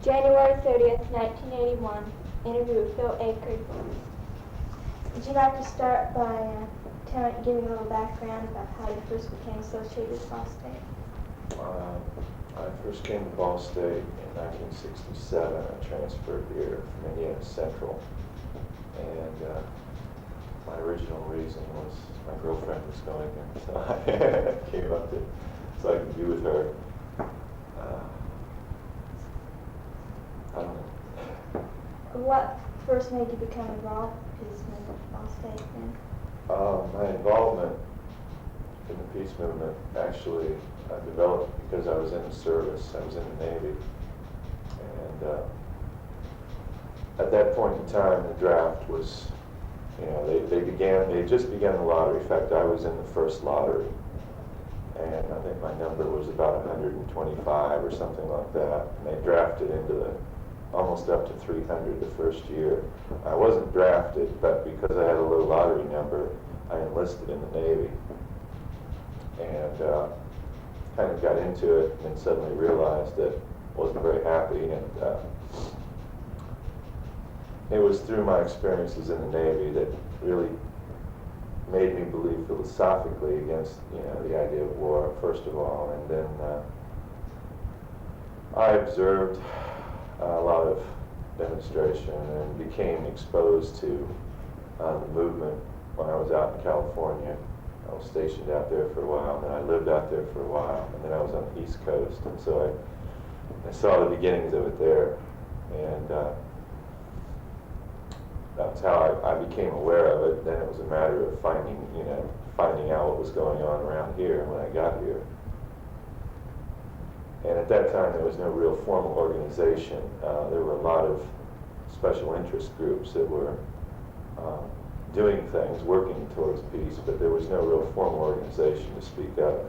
January 30th, 1981. Interview with Phil Akard. Would you like to start by giving a little background about how you first became associated with Ball State? I first came to Ball State in 1967. I transferred here from Indiana Central, and my original reason was my girlfriend was going there, so I came up there so I could be with her. I don't know. What first made you become involved with the peace movement at Ball State then? My involvement in the peace movement actually developed because I was in the service. I was in the Navy, and at that point in time, the draft was, they just began the lottery. In fact, I was in the first lottery, and I think my number was about 125 or something like that. And they drafted into almost up to 300 the first year. I wasn't drafted, but because I had a low lottery number, I enlisted in the Navy, and kind of got into it, and then suddenly realized that I wasn't very happy, and it was through my experiences in the Navy that really made me believe philosophically against, the idea of war, first of all, and then I observed a lot of demonstration and became exposed to the movement when I was out in California. I was stationed out there for a while, and then I lived out there for a while, and then I was on the East Coast, and so I saw the beginnings of it there, and that's how I became aware of it. Then it was a matter of finding out what was going on around here when I got here. And at that time, there was no real formal organization. There were a lot of special interest groups that were doing things, working towards peace, but there was no real formal organization to speak of.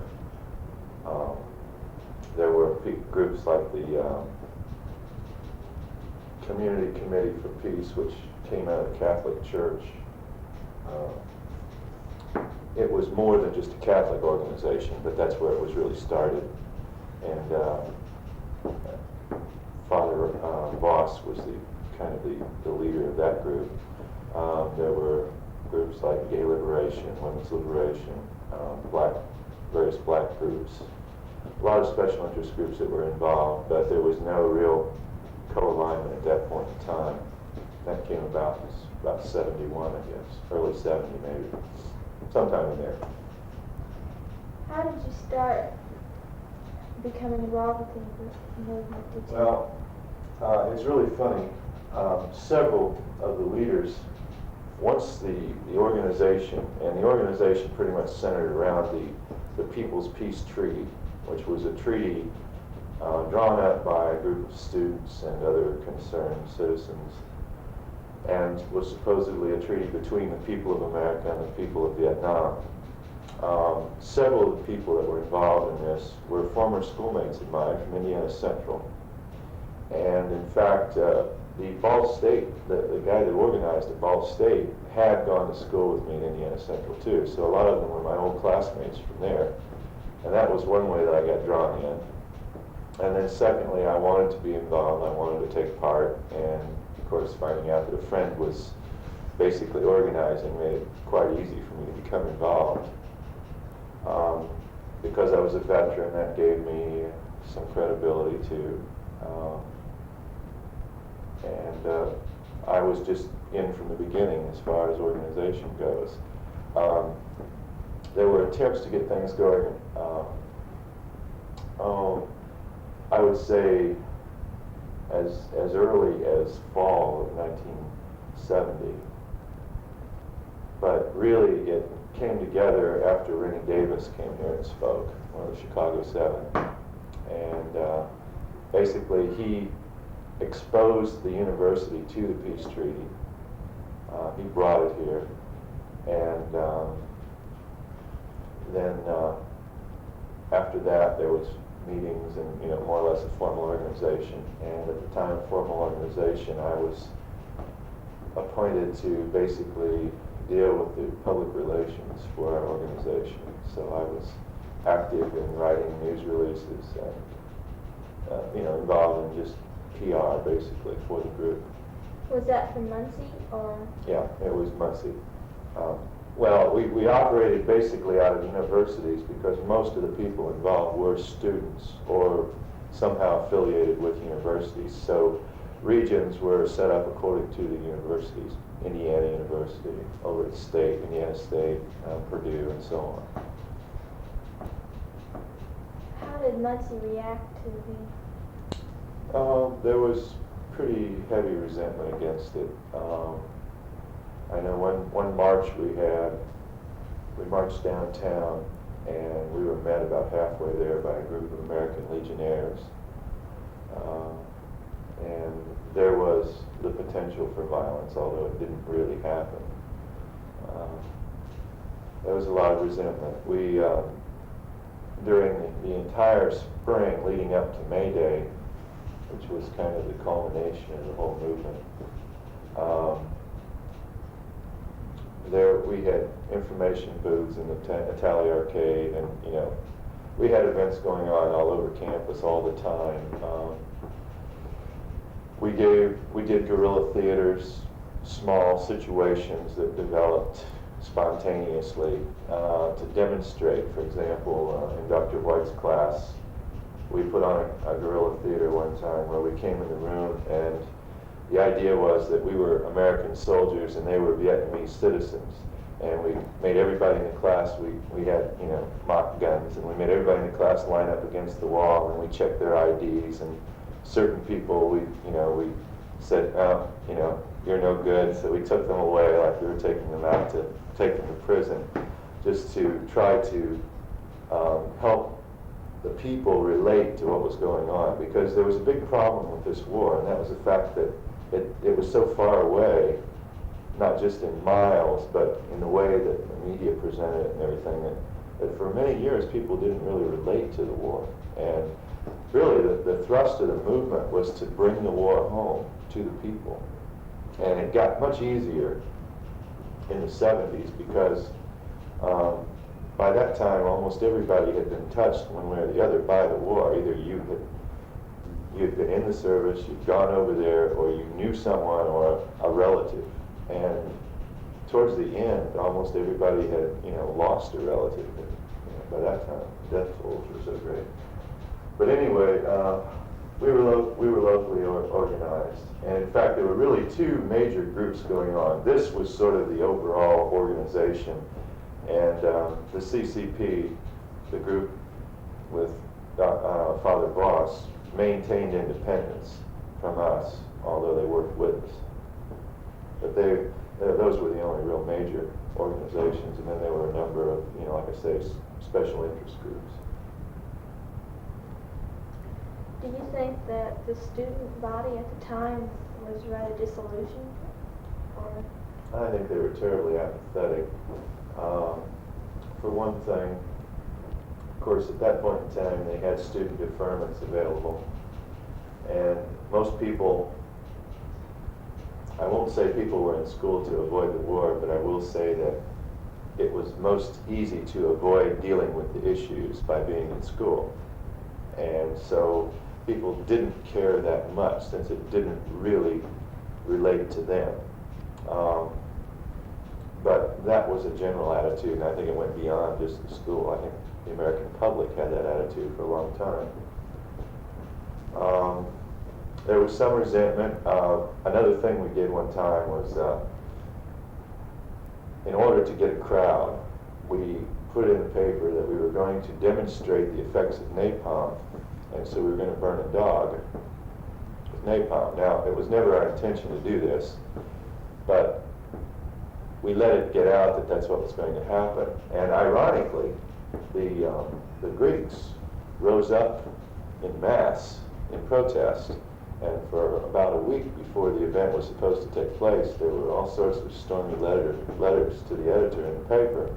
There were groups like the Community Committee for Peace, which came out of the Catholic Church. It was more than just a Catholic organization, but that's where it was really started. And Father Voss was the leader of that group. There were groups like Gay Liberation, Women's Liberation, various black groups, a lot of special interest groups that were involved, but there was no real co-alignment at that point in time. That came about about 71, I guess, early 70 maybe, sometime in there. How did you start becoming involved with the movement? Did you? Well, it's really funny. Several of the leaders, once the organization, and the organization pretty much centered around the People's Peace Treaty, which was a treaty drawn up by a group of students and other concerned citizens, and was supposedly a treaty between the people of America and the people of Vietnam. Several of the people that were involved in this were former schoolmates of mine from Indiana Central. And in fact, the Ball State, the guy that organized at Ball State had gone to school with me in Indiana Central too. So a lot of them were my old classmates from there. And that was one way that I got drawn in. And then secondly, I wanted to be involved. I wanted to take part. And of course, finding out that a friend was basically organizing made it quite easy for me to become involved. Because I was a veteran, that gave me some credibility too. And I was just in from the beginning as far as organization goes. There were attempts to get things going, I would say as early as fall of 1970. But really it came together after Rennie Davis came here and spoke, one of the Chicago Seven. And basically he exposed the university to the peace treaty. He brought it here, and then after that there was meetings and more or less a formal organization. And at the time of formal organization, I was appointed to basically deal with the public relations for our organization. So I was active in writing news releases and involved in just PR basically for the group. Was that from Muncie or? Yeah, it was Muncie. Well, we operated basically out of universities because most of the people involved were students or somehow affiliated with universities. So regions were set up according to the universities. Indiana University, over at State, Indiana State, Purdue, and so on. How did Muncie react to There was pretty heavy resentment against it. I know one march we marched downtown, and we were met about halfway there by a group of American Legionnaires. And there was the potential for violence, although it didn't really happen. There was a lot of resentment. We, during the entire spring leading up to May Day, which was kind of the culmination of the whole movement, there we had information booths in the Italian Arcade, and we had events going on all over campus all the time. We did guerrilla theaters, small situations that developed spontaneously to demonstrate. For example, in Dr. White's class, we put on a guerrilla theater one time where we came in the room, and the idea was that we were American soldiers and they were Vietnamese citizens. And we made everybody in the class, we had, mock guns, and we made everybody in the class line up against the wall, and we checked their IDs, and certain people, we said, oh, you're no good, so we took them away like we were taking them out to take them to prison, just to try to help the people relate to what was going on, because there was a big problem with this war, and that was the fact that it was so far away, not just in miles, but in the way that the media presented it and everything, that for many years people didn't really relate to the war. And really the thrust of the movement was to bring the war home to the people. And it got much easier in the 70s because by that time almost everybody had been touched one way or the other by the war. Either you had been in the service, you'd gone over there, or you knew someone or a relative. And towards the end, almost everybody had, lost a relative. By that time, death tolls were so great. But anyway, we were locally organized, and in fact, there were really two major groups going on. This was sort of the overall organization, and the CCP, the group with Father Voss, maintained independence from us, although they worked with us. But those were the only real major organizations, and then there were a number of, like I say, special interest groups. Do you think that the student body at the time was rather disillusioned? Or? I think they were terribly apathetic. For one thing, of course, at that point in time, they had student deferments available. And most people, I won't say people were in school to avoid the war, but I will say that it was most easy to avoid dealing with the issues by being in school. And so people didn't care that much since it didn't really relate to them. But that was a general attitude, and I think it went beyond just the school. I think the American public had that attitude for a long time. There was some resentment. Another thing we did one time was, in order to get a crowd, we put in the paper that we were going to demonstrate the effects of napalm, and so we were going to burn a dog with napalm. Now, it was never our intention to do this, but we let it get out that that's what was going to happen. And ironically, the Greeks rose up in mass in protest, and for about a week before the event was supposed to take place, there were all sorts of stormy letters to the editor in the paper,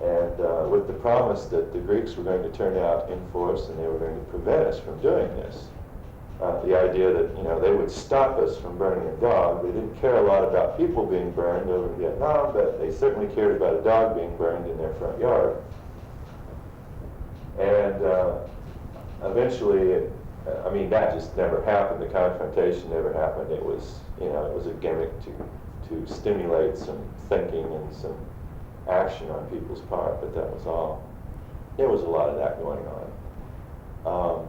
and with the promise that the Greeks were going to turn out in force and they were going to prevent us from doing this. The idea that they would stop us from burning a dog. They didn't care a lot about people being burned over in Vietnam, but they certainly cared about a dog being burned in their front yard. And eventually I mean, that just never happened. The confrontation never happened. It was, you know, it was a gimmick to stimulate some thinking and some action on people's part, but that was all. There was a lot of that going on.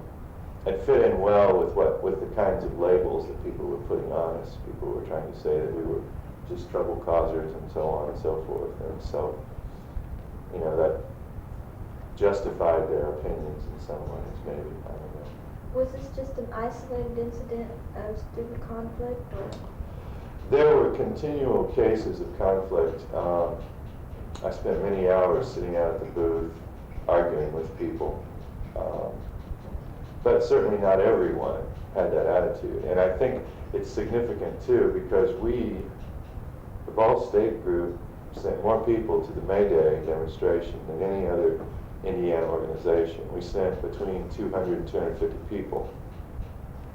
It fit in well with the kinds of labels that people were putting on us. People were trying to say that we were just trouble causers and so on and so forth. And so, you know, that justified their opinions in some ways, maybe. I don't know. Was this just an isolated incident of student conflict, or? There were continual cases of conflict. I spent many hours sitting out at the booth arguing with people. But certainly not everyone had that attitude. And I think it's significant too, because the Ball State group, sent more people to the May Day demonstration than any other Indiana organization. We sent between 200 and 250 people.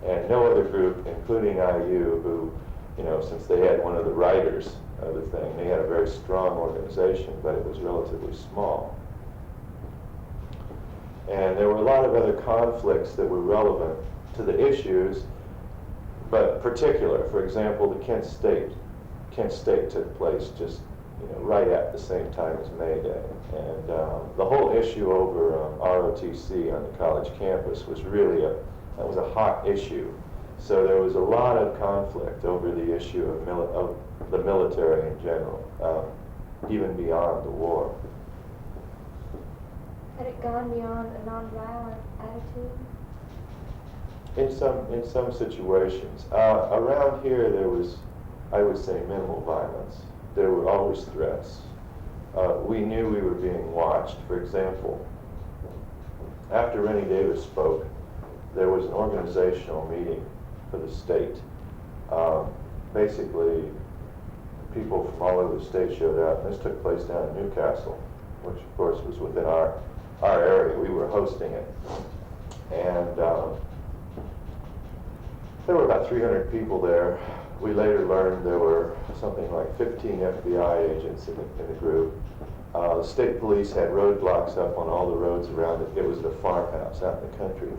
And no other group, including IU, who, you know, since they had one of the writers of the thing, they had a very strong organization, but it was relatively small. And there were a lot of other conflicts that were relevant to the issues, but particular. For example, the Kent State took place just, you know, right at the same time as May Day. And the whole issue over ROTC on the college campus was really that was a hot issue. So there was a lot of conflict over the issue of the military in general, even beyond the war. Had it gone beyond a nonviolent attitude? In some situations. Around here there was, I would say, minimal violence. There were always threats. We knew we were being watched. For example, after Rennie Davis spoke, there was an organizational meeting for the state. Basically, people from all over the state showed up, and this took place down in Newcastle, which of course was within our area. We were hosting it. And there were about 300 people there. We later learned there were something like 15 FBI agents in the group. The state police had roadblocks up on all the roads around it. It was at a farmhouse out in the country.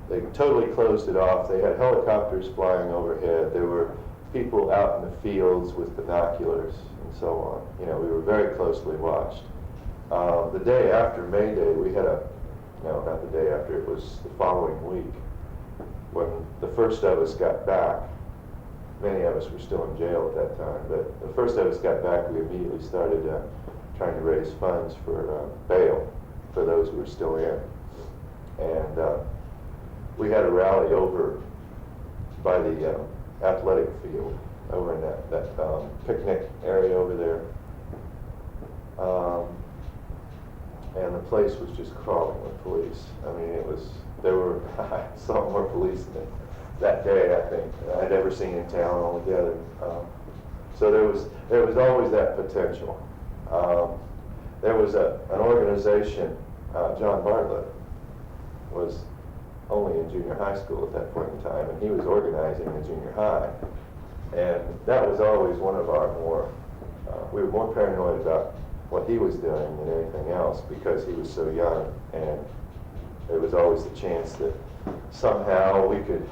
They totally closed it off. They had helicopters flying overhead. There were people out in the fields with binoculars and so on. You know, we were very closely watched. The day after May Day, we had no, not the day after, it was the following week, when the first of us got back. Many of us were still in jail at that time, but the first of us got back, we immediately started trying to raise funds for bail for those who were still in. And we had a rally over by the athletic field, over in that picnic area over there. And the place was just crawling with police. I mean, I saw more police than that day, I think, I'd ever seen in town altogether. So there was always that potential. There was an organization, John Bartlett was only in junior high school at that point in time, and he was organizing in junior high. And that was always one of our we were more paranoid about what he was doing than anything else, because he was so young, and there was always the chance that somehow we could,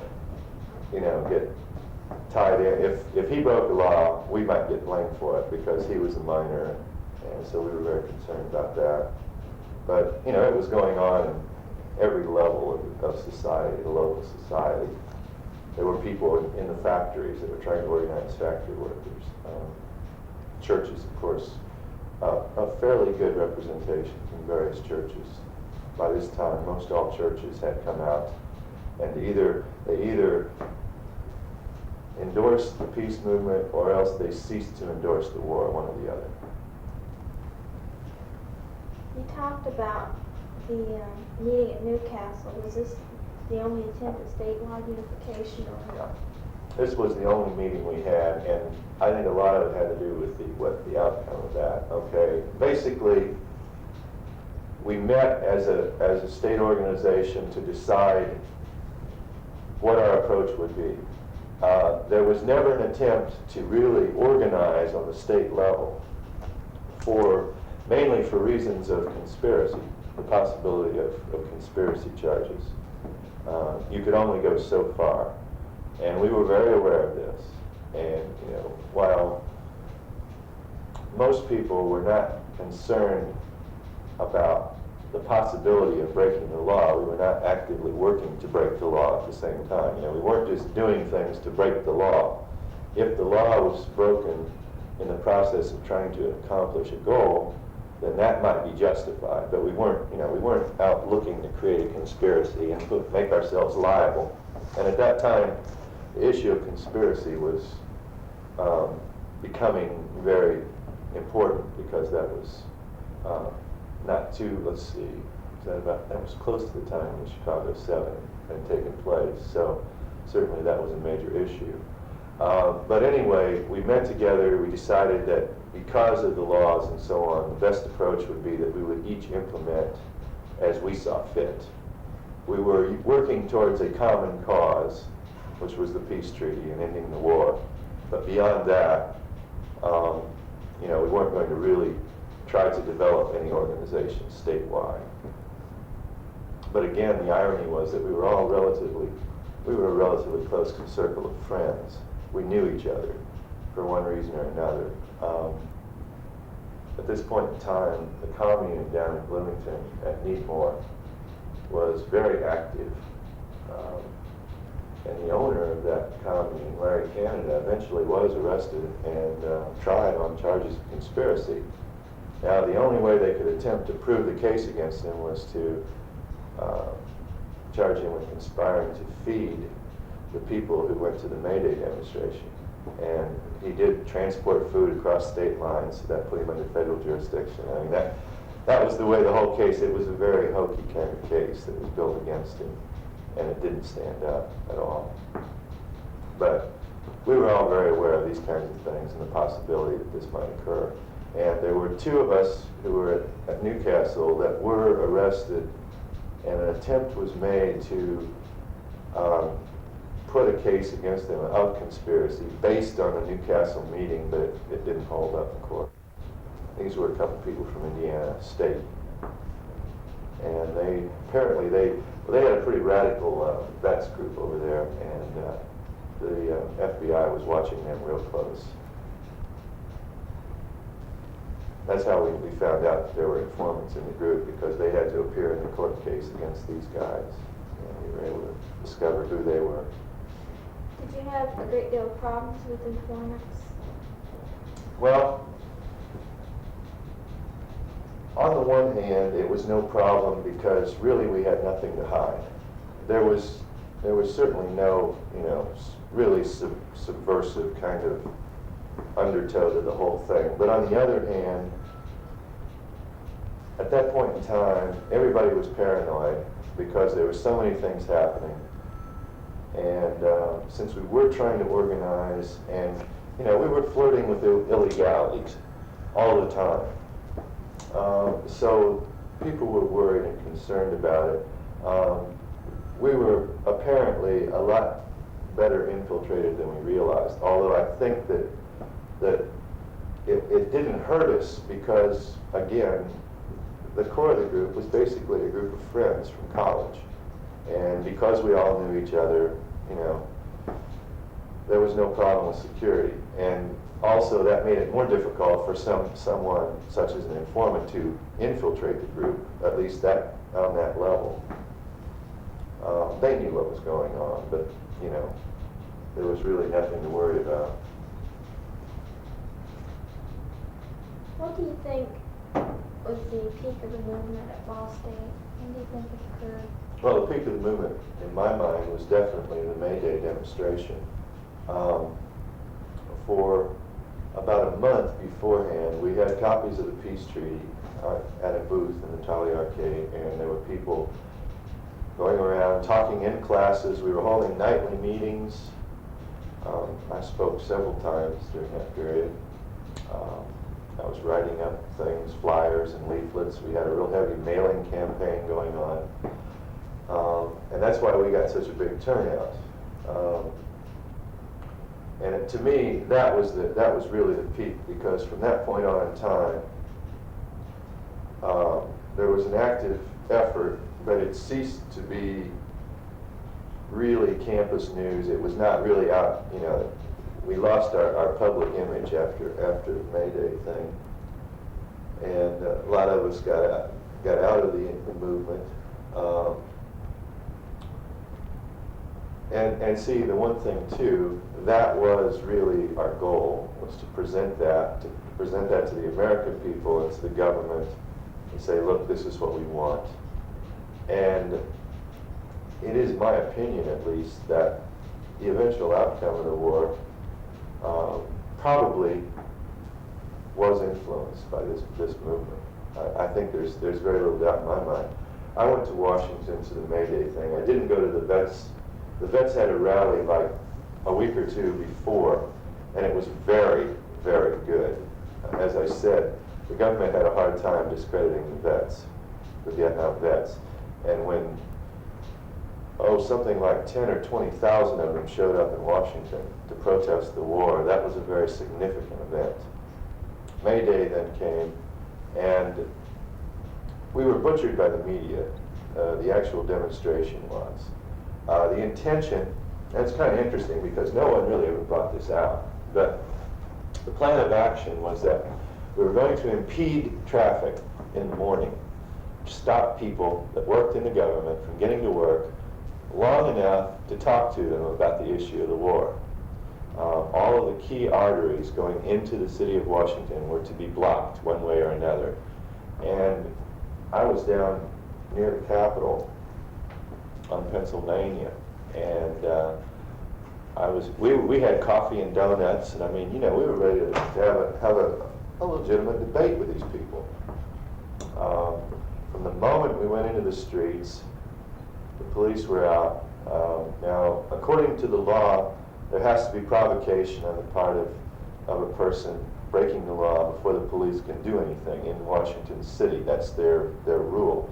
you know, get tied in. If he broke the law, we might get blamed for it because he was a minor, and so we were very concerned about that. But, you know, it was going on in every level of society, the local society. There were people in the factories that were trying to organize factory workers. Churches, of course, a fairly good representation from various churches. By this time, most all churches had come out, and they either endorsed the peace movement or else they ceased to endorse the war, one or the other. You talked about the meeting at Newcastle. Was this the only attempt at statewide unification, or? Yeah. This was the only meeting we had, and I think a lot of it had to do with the outcome of that. Okay, basically, we met as a state organization to decide what our approach would be. There was never an attempt to really organize on the state level, mainly for reasons of conspiracy, the possibility of conspiracy charges. You could only go so far. And we were very aware of this. And, while most people were not concerned about the possibility of breaking the law, we were not actively working to break the law at the same time. We weren't just doing things to break the law. If the law was broken in the process of trying to accomplish a goal, then that might be justified. But we weren't out looking to create a conspiracy and make ourselves liable. And at that time, the issue of conspiracy was becoming very important, because that was not too, let's see, that was close to the time when Chicago 7 had taken place. So certainly that was a major issue. But anyway, we met together. We decided that because of the laws and so on, the best approach would be that we would each implement as we saw fit. We were working towards a common cause, which was the peace treaty and ending the war. But beyond that, we weren't going to really try to develop any organization statewide. But again, the irony was that we were a relatively close circle of friends. We knew each other for one reason or another. At this point in time, the commune down in Bloomington at Needmore was very active. And the owner of that commune, Larry Canada, eventually was arrested and tried on charges of conspiracy. Now, the only way they could attempt to prove the case against him was to charge him with conspiring to feed the people who went to the May Day demonstration. And he did transport food across state lines, so that put him under federal jurisdiction. I mean, that was the way the whole case, it was a very hokey kind of case that was built against him, and it didn't stand up at all. But we were all very aware of these kinds of things and the possibility that this might occur. And there were two of us who were at Newcastle that were arrested, and an attempt was made to put a case against them of conspiracy based on a Newcastle meeting, but it didn't hold up in court. These were a couple people from Indiana State, and they had a pretty radical vets group over there, and the FBI was watching them real close. That's how we found out that there were informants in the group, because they had to appear in the court case against these guys, and we were able to discover who they were. Did you have a great deal of problems with informants? Well, on the one hand, it was no problem because really we had nothing to hide. There was certainly no, really subversive kind of undertow to the whole thing. But on the other hand, at that point in time, everybody was paranoid because there were so many things happening. And since we were trying to organize, and we were flirting with illegalities all the time, so people were worried and concerned about it. We were apparently a lot better infiltrated than we realized, although I think that it didn't hurt us because, again, the core of the group was basically a group of friends from college. And because we all knew each other, there was no problem with security. And also that made it more difficult for someone such as an informant to infiltrate the group, at least on that level. They knew what was going on, but, there was really nothing to worry about. What do you think was the peak of the movement at Ball State? When do you think it occurred? Well, the peak of the movement, in my mind, was definitely the May Day demonstration. For about a month beforehand, we had copies of the peace treaty at a booth in the Tully Arcade, and there were people going around talking in classes. We were holding nightly meetings. I spoke several times during that period. I was writing up things, flyers and leaflets. We had a real heavy mailing campaign going on. And that's why we got such a big turnout. And to me, that was really the peak, because from that point on in time, there was an active effort, but it ceased to be really campus news. It was not really out, you know, we lost our public image after the May Day thing. And a lot of us got out of the movement. And see, the one thing too, that was really our goal, was to present that to the American people and to the government and say, look, this is what we want. And it is my opinion, at least, that the eventual outcome of the war probably was influenced by this movement. I think there's very little doubt in my mind. I went to Washington to the May Day thing. I didn't go to the vets. The vets had a rally like a week or two before, and it was very, very good. As I said, the government had a hard time discrediting the vets, the Vietnam vets. And when, something like 10 or 20,000 of them showed up in Washington to protest the war, that was a very significant event. May Day then came, and we were butchered by the media. The actual demonstration was. The intention, and it's kind of interesting because no one really ever brought this out, but the plan of action was that we were going to impede traffic in the morning, stop people that worked in the government from getting to work long enough to talk to them about the issue of the war. All of the key arteries going into the city of Washington were to be blocked one way or another. And I was down near the Capitol on Pennsylvania, and we had coffee and donuts, and I mean, you know, we were ready to have a legitimate debate with these people. From the moment we went into the streets, the police were out. Now, according to the law, there has to be provocation on the part of a person breaking the law before the police can do anything in Washington City. That's their rule.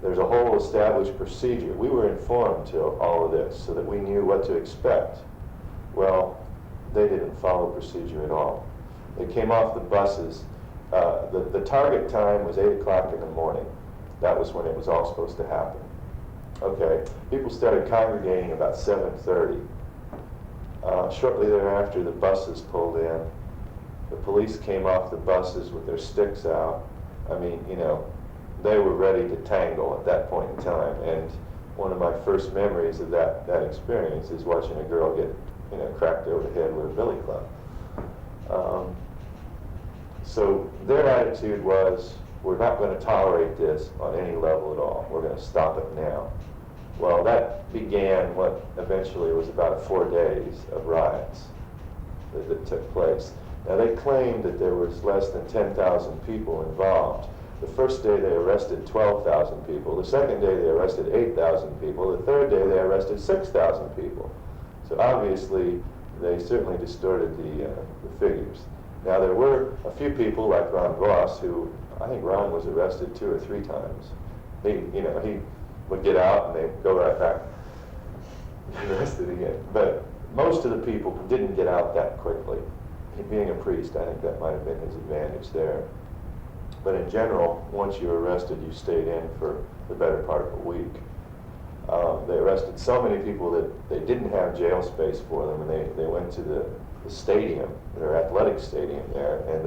There's a whole established procedure. We were informed to all of this so that we knew what to expect. Well, they didn't follow procedure at all. They came off the buses. The target time was 8 o'clock in the morning. That was when it was all supposed to happen. Okay, people started congregating about 7:30. Shortly thereafter, the buses pulled in. The police came off the buses with their sticks out. I mean, you know, they were ready to tangle at that point in time. And one of my first memories of that experience is watching a girl get, you know, cracked over the head with a billy club. So their attitude was, we're not going to tolerate this on any level at all. We're going to stop it now. Well, that began what eventually was about 4 days of riots that took place. Now, they claimed that there was less than 10,000 people involved. The first day they arrested 12,000 people. The second day they arrested 8,000 people. The third day they arrested 6,000 people. So obviously, they certainly distorted the figures. Now, there were a few people like Ron Voss who, I think Ron was arrested 2 or 3 times. He would get out and they'd go right back, arrested again. But most of the people didn't get out that quickly. Being a priest, I think that might have been his advantage there. But in general, once you were arrested, you stayed in for the better part of a week. They arrested so many people that they didn't have jail space for them, and they went to the stadium, their athletic stadium there, and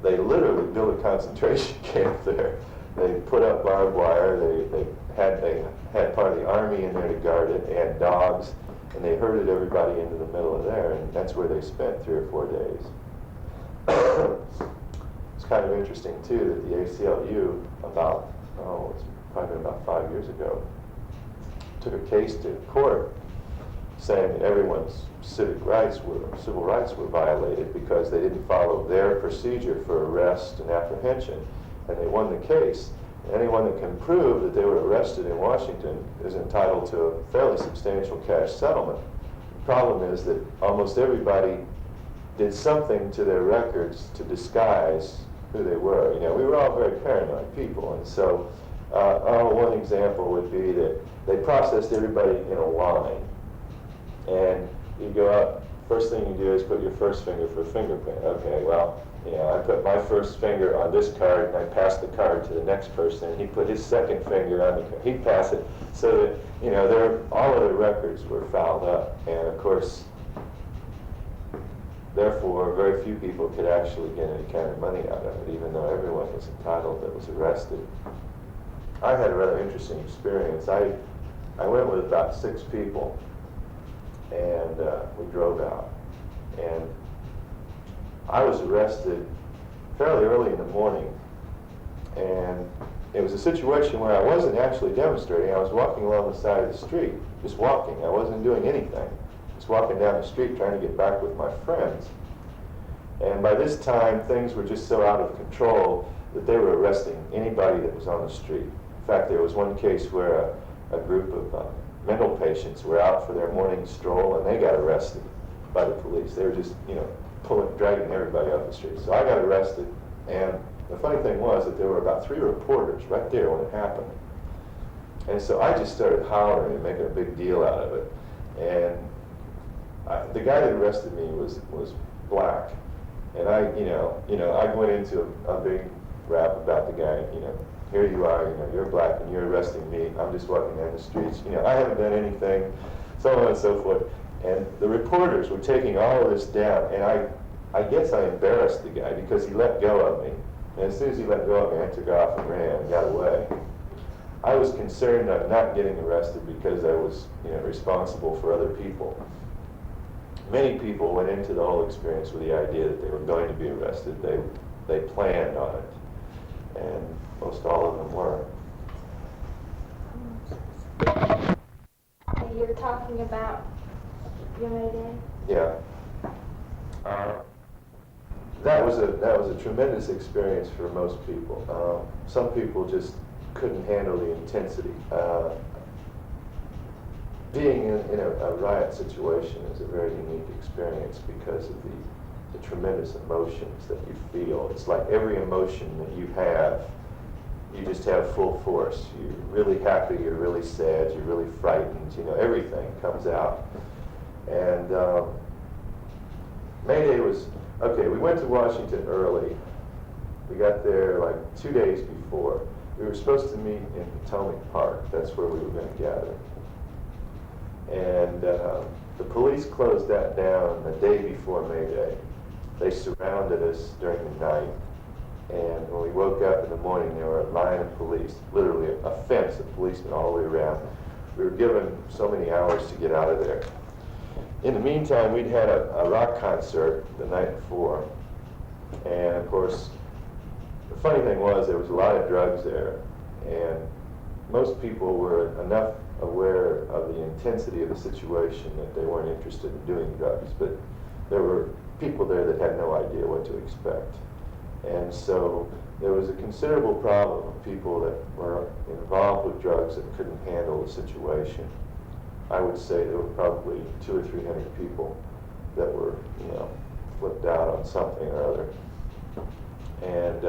they literally built a concentration camp there. They put up barbed wire. They had part of the army in there to guard it, and dogs, and they herded everybody into the middle of there, and that's where they spent 3 or 4 days. It's kind of interesting too that the ACLU it's probably been about 5 years ago, took a case to court saying that everyone's civil rights were violated because they didn't follow their procedure for arrest and apprehension, and they won the case. Anyone that can prove that they were arrested in Washington is entitled to a fairly substantial cash settlement. The problem is that almost everybody did something to their records to disguise who they were. You know, we were all very paranoid people, and so one example would be that they processed everybody in a line, and you go out first thing you do is put your first finger for fingerprint. Okay, well, I put my first finger on this card, and I pass the card to the next person, and he put his second finger on the card. He'd pass it, so that, all of the records were fouled up, and of course, therefore, very few people could actually get any kind of money out of it, even though everyone was entitled that was arrested. I had a rather interesting experience. I went with about 6 people, and we drove out. And I was arrested fairly early in the morning, and it was a situation where I wasn't actually demonstrating. I was walking along the side of the street, just walking. I wasn't doing anything. Just walking down the street trying to get back with my friends. And by this time, things were just so out of control that they were arresting anybody that was on the street. In fact, there was one case where a group of mental patients were out for their morning stroll, and they got arrested by the police. They were just, dragging everybody off the street. So I got arrested, and the funny thing was that there were about 3 reporters right there when it happened. And so I just started hollering and making a big deal out of it. And the guy that arrested me was black, and I went into a big rap about the guy. Here you are, you're black and you're arresting me. I'm just walking down the streets. I haven't done anything, so on and so forth. And the reporters were taking all of this down, and I guess I embarrassed the guy because he let go of me. And as soon as he let go of me, I took off and ran and got away. I was concerned of not getting arrested because I was, responsible for other people. Many people went into the whole experience with the idea that they were going to be arrested. They planned on it, and most all of them were. You're talking about your May Day? Yeah. That was a tremendous experience for most people. Some people just couldn't handle the intensity. Being in a riot situation is a very unique experience because of the tremendous emotions that you feel. It's like every emotion that you have, you just have full force. You're really happy, you're really sad, you're really frightened, everything comes out. And May Day was, okay, we went to Washington early. We got there like 2 days before. We were supposed to meet in Potomac Park. That's where we were going to gather. And the police closed that down the day before May Day. They surrounded us during the night. And when we woke up in the morning, there were a line of police, literally a fence of policemen all the way around. We were given so many hours to get out of there. In the meantime, we'd had a rock concert the night before. And of course, the funny thing was there was a lot of drugs there. And most people were enough aware of the intensity of the situation that they weren't interested in doing drugs. But there were people there that had no idea what to expect. And so there was a considerable problem of people that were involved with drugs that couldn't handle the situation. I would say there were probably 200 or 300 people that were, flipped out on something or other. And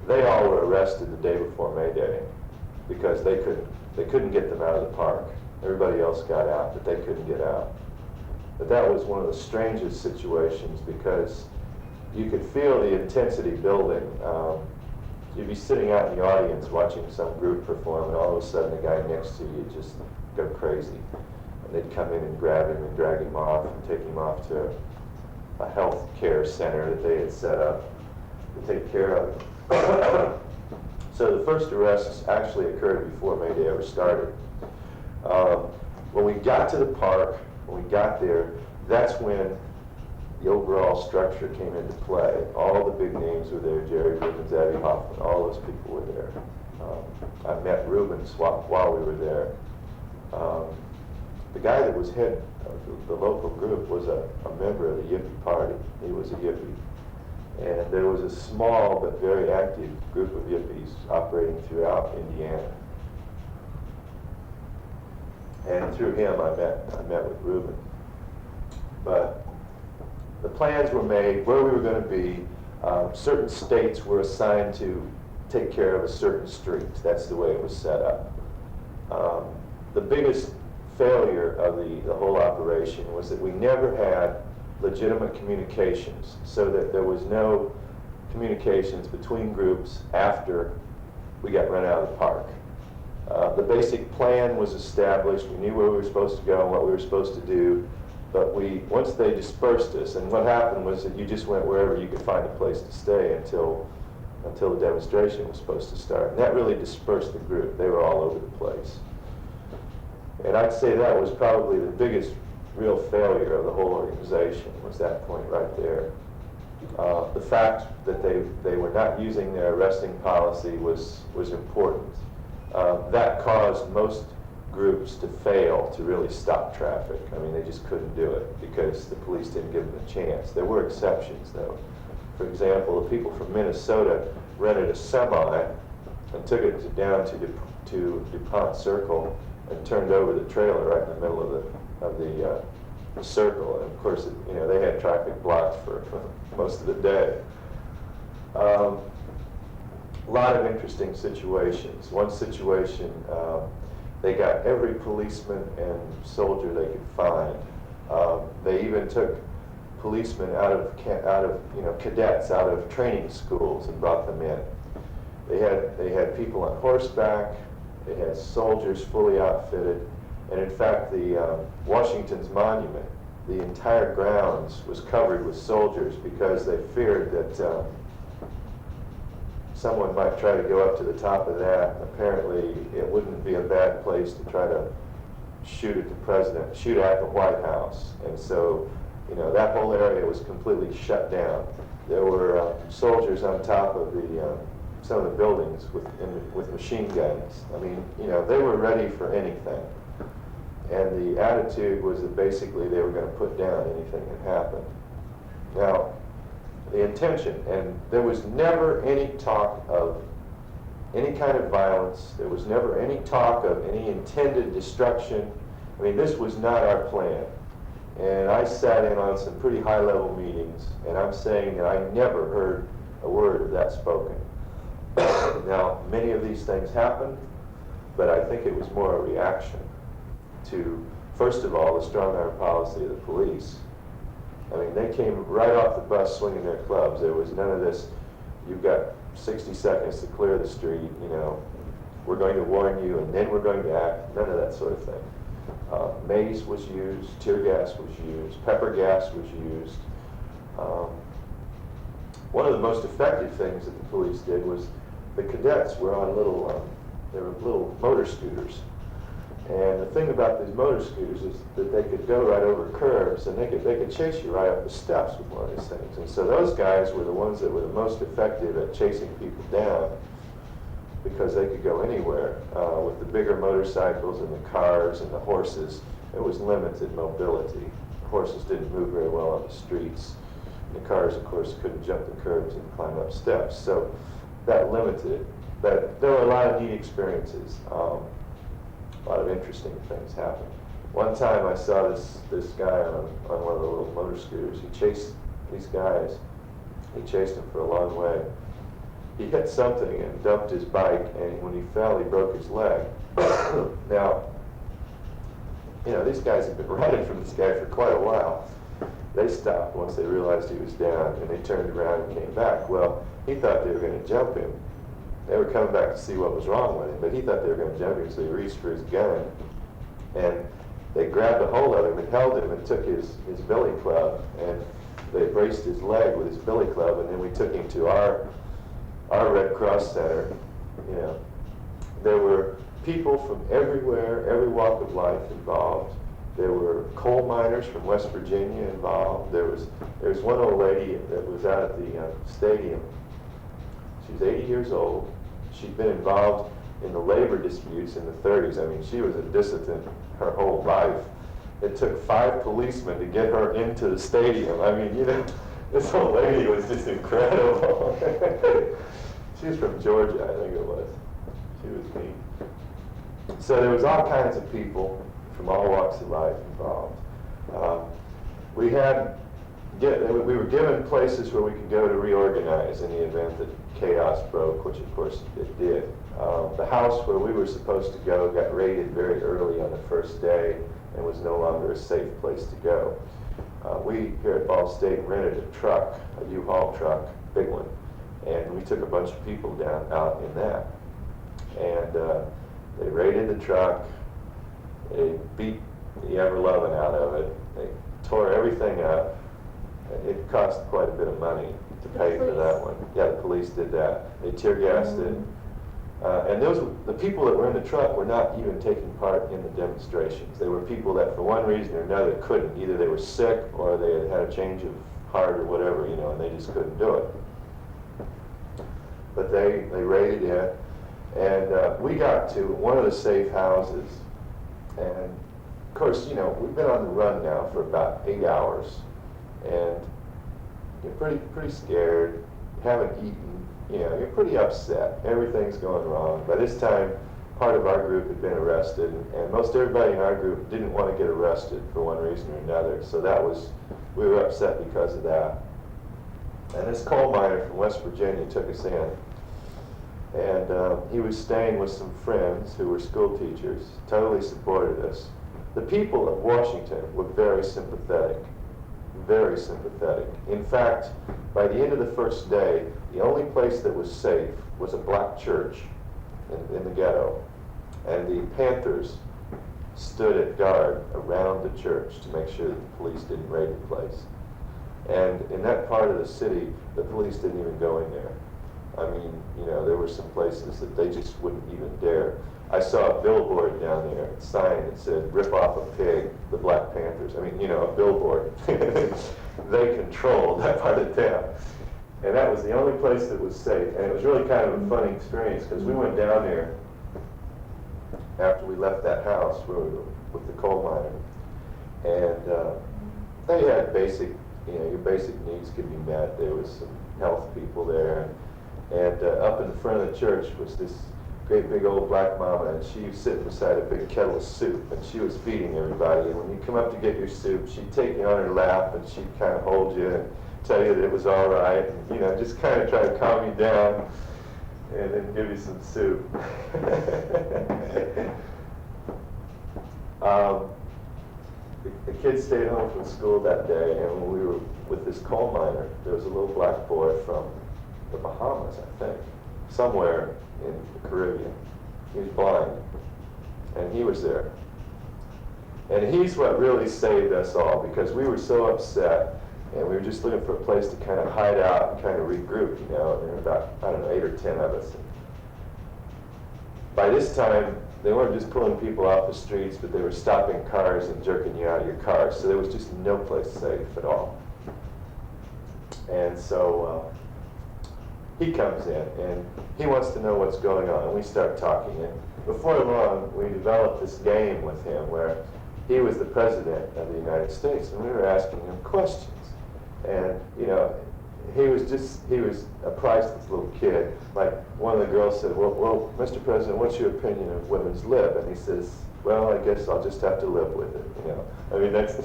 they all were arrested the day before May Day because they couldn't get them out of the park. Everybody else got out, but they couldn't get out. But that was one of the strangest situations because you could feel the intensity building. You'd be sitting out in the audience watching some group perform, and all of a sudden the guy next to you just go crazy. And they'd come in and grab him and drag him off and take him off to a health care center that they had set up to take care of him. So the first arrests actually occurred before May Day ever started. When we got to the park, when we got there, that's when the overall structure came into play. All the big names were there, Jerry Rubens, Abby Hoffman, all those people were there. I met Rubens while we were there. The guy that was head of the local group was a member of the Yippie Party. He was a Yippie. And there was a small but very active group of Yippies operating throughout Indiana. And through him I met with Reuben. But the plans were made where we were going to be. Certain states were assigned to take care of a certain street. That's the way it was set up. The biggest failure of the whole operation was that we never had legitimate communications, so that there was no communications between groups after we got run out of the park. The basic plan was established. We knew where we were supposed to go and what we were supposed to do, but once they dispersed us, and what happened was that you just went wherever you could find a place to stay until the demonstration was supposed to start. And that really dispersed the group. They were all over the place. And I'd say that was probably the biggest real failure of the whole organization, was that point right there. The fact that they were not using their arresting policy was important. That caused most groups to fail to really stop traffic. I mean, they just couldn't do it because the police didn't give them a chance. There were exceptions, though. For example, the people from Minnesota rented a semi and took it down to DuPont Circle and turned over the trailer right in the middle of the circle. And of course, they had traffic blocked for most of the day. A lot of interesting situations. One situation, they got every policeman and soldier they could find. They even took policemen out of cadets out of training schools and brought them in. They had people on horseback. They had soldiers fully outfitted, and in fact, the Washington's monument, the entire grounds was covered with soldiers because they feared that someone might try to go up to the top of that. Apparently, it wouldn't be a bad place to try to shoot at the president, shoot at the White House, and so that whole area was completely shut down. There were soldiers on top of some of the buildings with machine guns. I mean, they were ready for anything. And the attitude was that basically they were going to put down anything that happened. Now, the intention, and there was never any talk of any kind of violence. There was never any talk of any intended destruction. I mean, this was not our plan. And I sat in on some pretty high-level meetings, and I'm saying that I never heard a word of that spoken. Now, many of these things happened, but I think it was more a reaction to, first of all, the strong arm policy of the police. I mean, they came right off the bus swinging their clubs. There was none of this, you've got 60 seconds to clear the street, we're going to warn you, and then we're going to act, none of that sort of thing. Mace was used, tear gas was used, pepper gas was used. One of the most effective things that the police did was the cadets were on little motor scooters. And the thing about these motor scooters is that they could go right over curbs, and they could chase you right up the steps with one of these things. And so those guys were the ones that were the most effective at chasing people down, because they could go anywhere. With the bigger motorcycles and the cars and the horses, it was limited mobility. The horses didn't move very well on the streets. The cars, of course, couldn't jump the curbs and climb up steps, so that limited it. But there were a lot of neat experiences. A lot of interesting things happened. One time I saw this guy on one of the little motor scooters. He chased these guys. He chased them for a long way. He hit something and dumped his bike, and when he fell, he broke his leg. Now, these guys had been running from this guy for quite a while. They stopped once they realized he was down, and they turned around and came back. Well, he thought they were going to jump him. They were coming back to see what was wrong with him, but he thought they were going to jump him, so he reached for his gun, and they grabbed a hold of him and held him and took his billy club, and they braced his leg with his billy club, and then we took him to our Red Cross Center. There were people from everywhere, every walk of life involved. There were coal miners from West Virginia involved. There was one old lady that was out at the stadium. She was 80 years old. She'd been involved in the labor disputes in the 30s. I mean, she was a dissident her whole life. It took 5 policemen to get her into the stadium. I mean, this old lady was just incredible. She was from Georgia, I think it was. She was neat. So there was all kinds of people from all walks of life involved. We were given places where we could go to reorganize in the event that chaos broke, which of course it did. The house where we were supposed to go got raided very early on the first day and was no longer a safe place to go. We here at Ball State rented a truck, a U-Haul truck, big one, and we took a bunch of people out in that. And they raided the truck, they beat the ever-loving out of it, they tore everything up. It cost quite a bit of money to pay for that one. Yeah, the police did that. They tear gassed it. And the people that were in the truck were not even taking part in the demonstrations. They were people that for one reason or another couldn't. Either they were sick or they had had a change of heart or whatever, you know, and they just couldn't do it. But they raided it, and we got to one of the safe houses. And of course, you know, we've been on the run now for about 8 hours, and you're pretty scared, haven't eaten. You know, you're pretty upset. Everything's going wrong. By this time, part of our group had been arrested, and most everybody in our group didn't want to get arrested for one reason or another. So we were upset because of that. And this coal miner from West Virginia took us in, and he was staying with some friends who were school teachers, totally supported us. The people of Washington were very sympathetic. Very sympathetic. In fact, by the end of the first day, the only place that was safe was a black church in the ghetto. And the Panthers stood at guard around the church to make sure that the police didn't raid the place. And in that part of the city, the police didn't even go in there. I mean, you know, there were some places that they just wouldn't even dare. I saw a billboard down there, a sign that said, "Rip off a pig, the Black Panthers." I mean, you know, a billboard. They controlled that part of town. And that was the only place that was safe. And it was really kind of a funny experience, because we went down there after we left that house where we were with the coal miner. And they had basic, you know, your basic needs could be met. There was some health people there. And up in the front of the church was this great big old black mama, and she was sitting beside a big kettle of soup, and she was feeding everybody. And when you come up to get your soup, she'd take you on her lap, and she'd kind of hold you and tell you that it was all right, and, you know, just kind of try to calm you down, and then give you some soup. The kids stayed home from school that day, and when we were with this coal miner, there was a little black boy from the Bahamas, I think, somewhere in the Caribbean. He was blind, and he was there. And he's what really saved us all, because we were so upset, and we were just looking for a place to kind of hide out and kind of regroup, you know. And there were about, I don't know, 8 or 10 of us. And by this time, they weren't just pulling people off the streets, but they were stopping cars and jerking you out of your car. So there was just no place safe at all. And so he comes in, and he wants to know what's going on, and we start talking. And before long, we developed this game with him where he was the president of the United States, and we were asking him questions. And, you know, he was a priceless little kid. Like, one of the girls said, well, Mr. President, what's your opinion of women's lib? And he says, well, I guess I'll just have to live with it, you know. I mean, that's,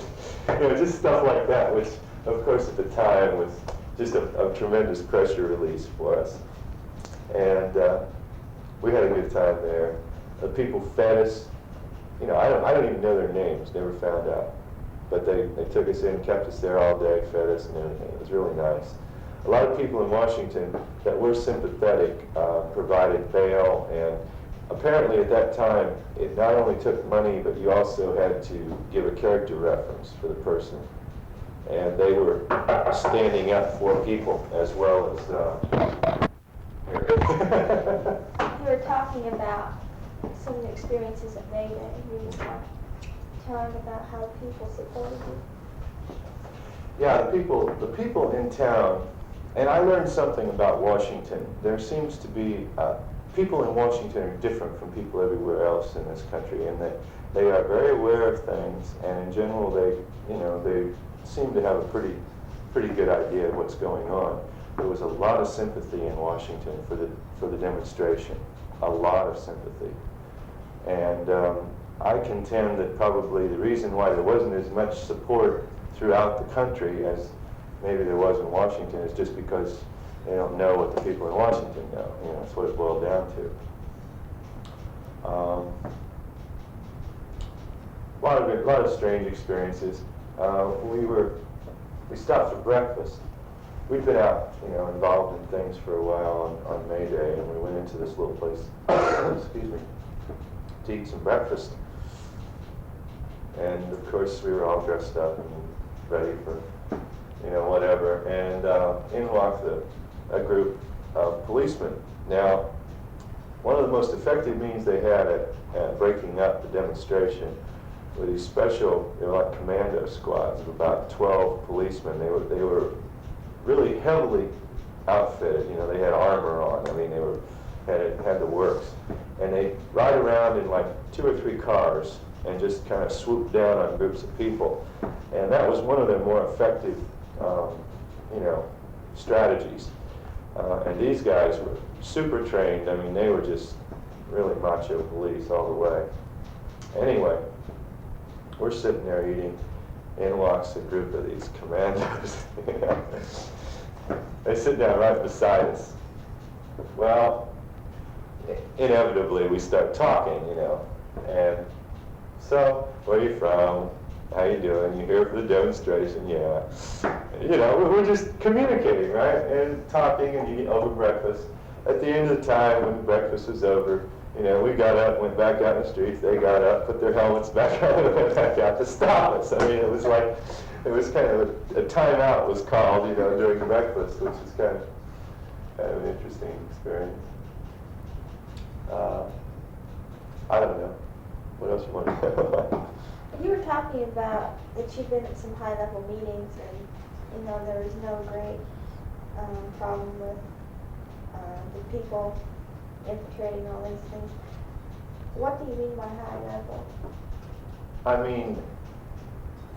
you know, just stuff like that, which, of course, at the time was just a tremendous pressure release for us. And we had a good time there. The people fed us. You know, I don't even know their names, never found out. But they took us in, kept us there all day, fed us and everything. It was really nice. A lot of people in Washington that were sympathetic provided bail, and apparently at that time, it not only took money, but you also had to give a character reference for the person. And they were standing up for people as well as... You were talking about some of the experiences at May Day. You were telling about how people supported you. Yeah, the people in town, and I learned something about Washington. There seems to be, people in Washington are different from people everywhere else in this country, and that they are very aware of things, and in general they seem to have a pretty good idea of what's going on. There was a lot of sympathy in Washington for the demonstration, a lot of sympathy. And I contend that probably the reason why there wasn't as much support throughout the country as maybe there was in Washington is just because they don't know what the people in Washington know. You know, that's what it boiled down to. A lot of strange experiences. We stopped for breakfast. We'd been out, involved in things for a while on May Day, and we went into this little place, excuse me, to eat some breakfast. And of course, we were all dressed up and ready for, whatever. And in walked a group of policemen. Now, one of the most effective means they had at breaking up the demonstration were these special, they were like commando squads of about 12 policemen. They were really heavily outfitted. They had armor on. I mean, had the works, and they ride around in like 2 or 3 cars and just kind of swoop down on groups of people. And that was one of their more effective, strategies. And these guys were super trained. I mean, they were just really macho police all the way. Anyway, we're sitting there eating. In walks a group of these commandos. They sit down right beside us. Well, inevitably we start talking, and so, where are you from? How you doing? You here for the demonstration? Yeah. We're just communicating, right? And talking and eating over breakfast. At the end of the time, when breakfast was over, we got up, went back out in the streets. They got up, put their helmets back on, and went back out to stop us. I mean, it was kind of a timeout was called, during breakfast, which is kind of an interesting experience. I don't know. What else you want to know? You were talking about that you've been at some high-level meetings, and there was no great problem with the people infiltrating all these things. What do you mean by high level? I mean,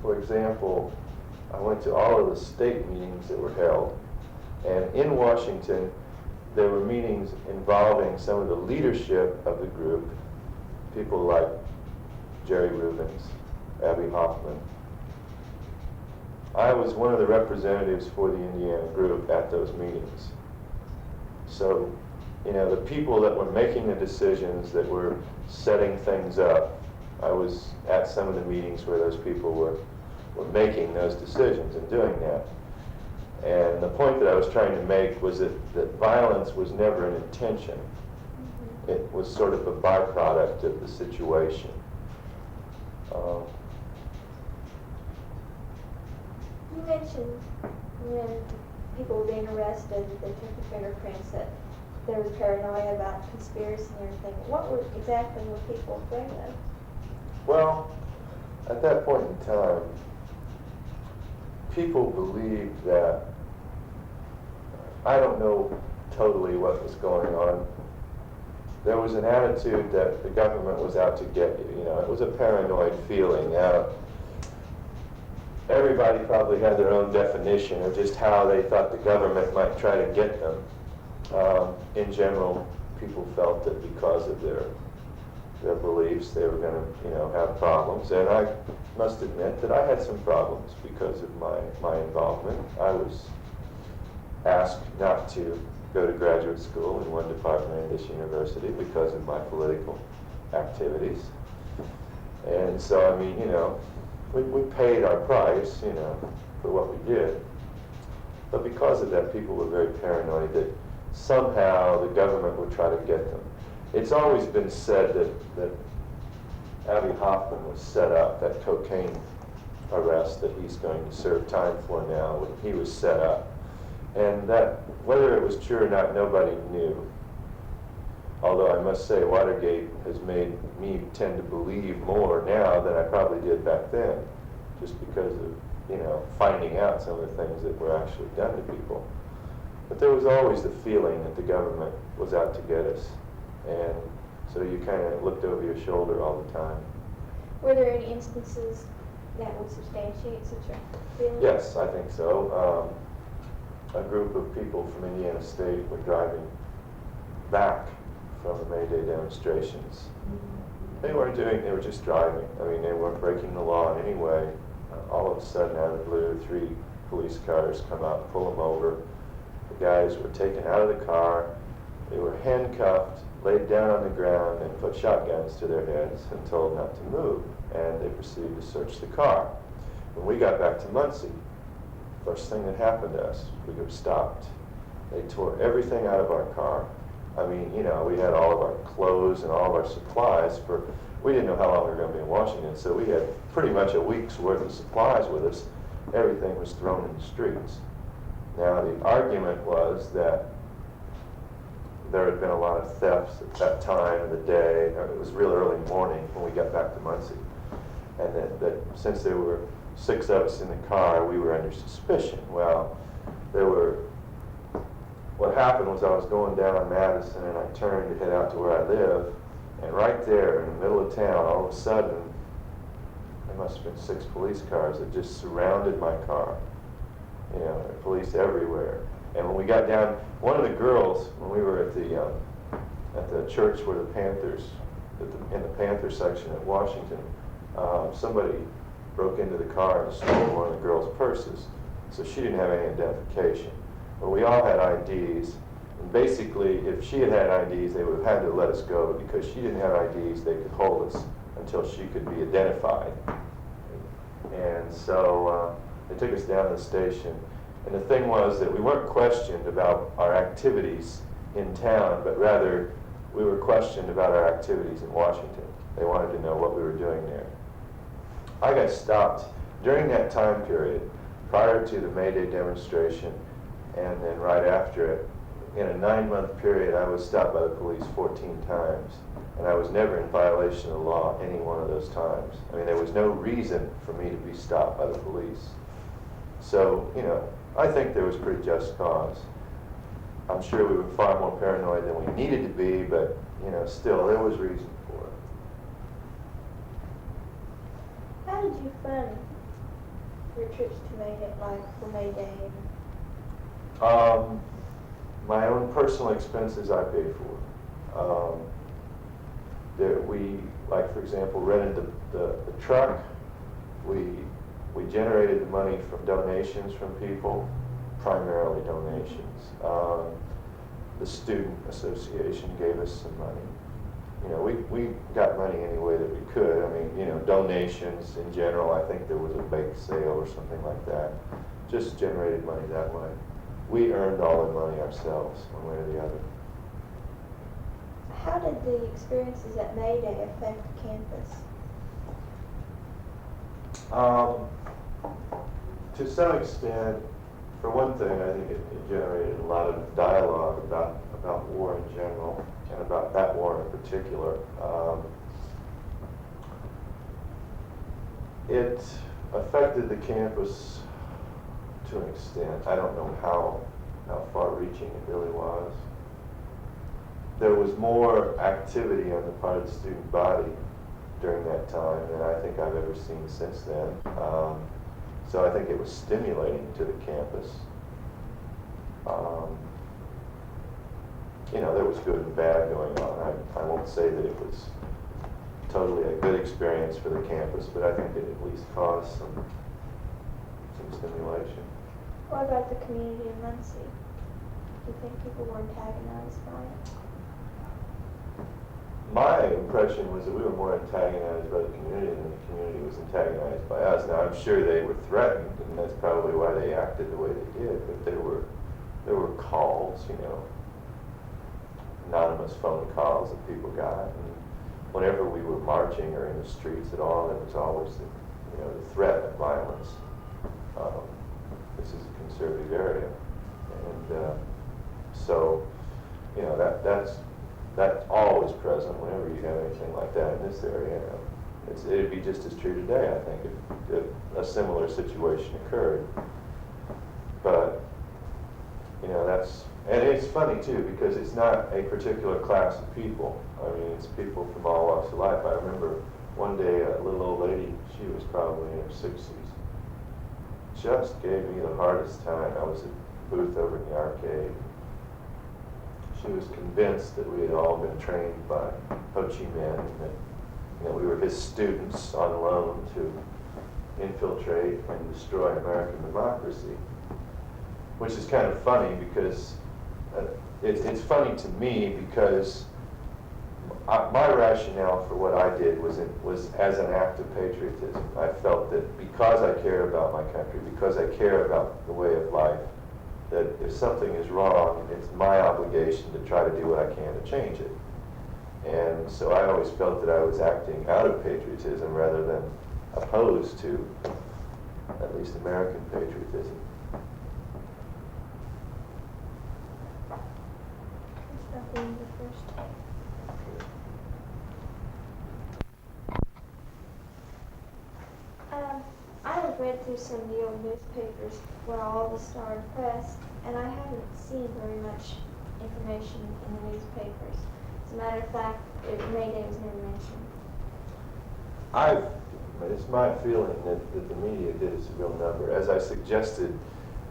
for example, I went to all of the state meetings that were held, and in Washington, there were meetings involving some of the leadership of the group, people like Jerry Rubens, Abby Hoffman. I was one of the representatives for the Indiana group at those meetings. So, the people that were making the decisions, that were setting things up, I was at some of the meetings where those people were making those decisions and doing that. And the point that I was trying to make was that violence was never an intention. Mm-hmm. It was sort of a byproduct of the situation. You mentioned when people were being arrested, they took the fingerprints, that there was paranoia about conspiracy and everything. What exactly were people afraid of? Well, at that point in time, people believed that, I don't know totally what was going on. There was an attitude that the government was out to get you. It was a paranoid feeling. Everybody probably had their own definition of just how they thought the government might try to get them. In general, people felt that because of their beliefs, they were going to, have problems. And I must admit that I had some problems because of my involvement. I was asked not to go to graduate school in one department at this university because of my political activities. And so, I mean, we paid our price, for what we did. But because of that, people were very paranoid that somehow the government would try to get them. It's always been said that Abby Hoffman was set up, that cocaine arrest that he's going to serve time for now, he was set up. And that, whether it was true or not, nobody knew. Although I must say, Watergate has made me tend to believe more now than I probably did back then, just because of, finding out some of the things that were actually done to people. But there was always the feeling that the government was out to get us. And so you kind of looked over your shoulder all the time. Were there any instances that would substantiate such a feeling? Yes, I think so. A group of people from Indiana State were driving back from the May Day demonstrations. They were just driving. I mean, they weren't breaking the law in any way. All of a sudden, out of the blue, 3 police cars come out and pull them over. The guys were taken out of the car. They were handcuffed, laid down on the ground and put shotguns to their heads and told not to move, and they proceeded to search the car. When we got back to Muncie, first thing that happened to us, we were stopped. They tore everything out of our car. I mean, you know, we had all of our clothes and all of our supplies we didn't know how long we were going to be in Washington, so we had pretty much a week's worth of supplies with us. Everything was thrown in the streets. Now, the argument was that there had been a lot of thefts at that time of the day. It was real early morning when we got back to Muncie. And that since there were 6 of us in the car, we were under suspicion. Well, what happened was I was going down Madison and I turned to head out to where I live. And right there in the middle of town, all of a sudden, there must have been 6 police cars that just surrounded my car. You know, there were police everywhere. And when we got down, one of the girls, when we were at the church where the Panthers, in the Panther section at Washington, somebody broke into the car and stole one of the girls' purses. So she didn't have any identification. But we all had IDs. And basically, if she had had IDs, they would have had to let us go. Because she didn't have IDs, they could hold us until she could be identified. And so they took us down to the station. And the thing was that we weren't questioned about our activities in town, but rather we were questioned about our activities in Washington. They wanted to know what we were doing there. I got stopped during that time period, prior to the May Day demonstration, and then right after it. In a 9-month period, I was stopped by the police 14 times, and I was never in violation of the law any one of those times. I mean, there was no reason for me to be stopped by the police. So, you know, I think there was pretty just cause. I'm sure we were far more paranoid than we needed to be, but, you know, still, there was reason for it. How did you fund your trips to May Day, like for May Day? My own personal expenses I paid for. We, like for example, rented the truck. We generated the money from donations from people, primarily donations. The Student Association gave us some money. You know, we got money any way that we could. I mean, you know, donations in general. I think there was a bake sale or something like that. Just generated money that way. We earned all the money ourselves, one way or the other. How did the experiences at May Day affect the campus? To some extent, for one thing, I think it generated a lot of dialogue about war in general, and about that war in particular. It affected the campus to an extent. I don't know how far-reaching it really was. There was more activity on the part of the student body during that time than I think I've ever seen since then. So I think it was stimulating to the campus. You know, there was good and bad going on. I won't say that it was totally a good experience for the campus, but I think it at least caused some stimulation. What about the community of Muncie? Do you think people were antagonized by it? My impression was that we were more antagonized by the community than the community was antagonized by us. Now, I'm sure they were threatened, and that's probably why they acted the way they did, but there were calls, you know, anonymous phone calls that people got, and whenever we were marching or in the streets at all, there was always the threat of violence. This is a conservative area, and so, you know, that's always present whenever you have anything like that in this area. It'd be just as true today, I think, if a similar situation occurred. But, you know, and it's funny too, because it's not a particular class of people. I mean, it's people from all walks of life. I remember one day a little old lady, she was probably in her 60s, just gave me the hardest time. I was at a booth over in the arcade. She was convinced that we had all been trained by Ho Chi Minh, and that we were his students on loan to infiltrate and destroy American democracy. Which is kind of funny because it's funny to me because my rationale for what I did was as an act of patriotism. I felt that because I care about my country, because I care about the way of life, that if something is wrong, it's my obligation to try to do what I can to change it. And so I always felt that I was acting out of patriotism rather than opposed to at least American patriotism. Stop reading the first. I have read through some of the old newspapers where all the starred press, and I haven't seen very much information in the newspapers. As a matter of fact, May Day was never mentioned. It's my feeling that the media did us a real number. As I suggested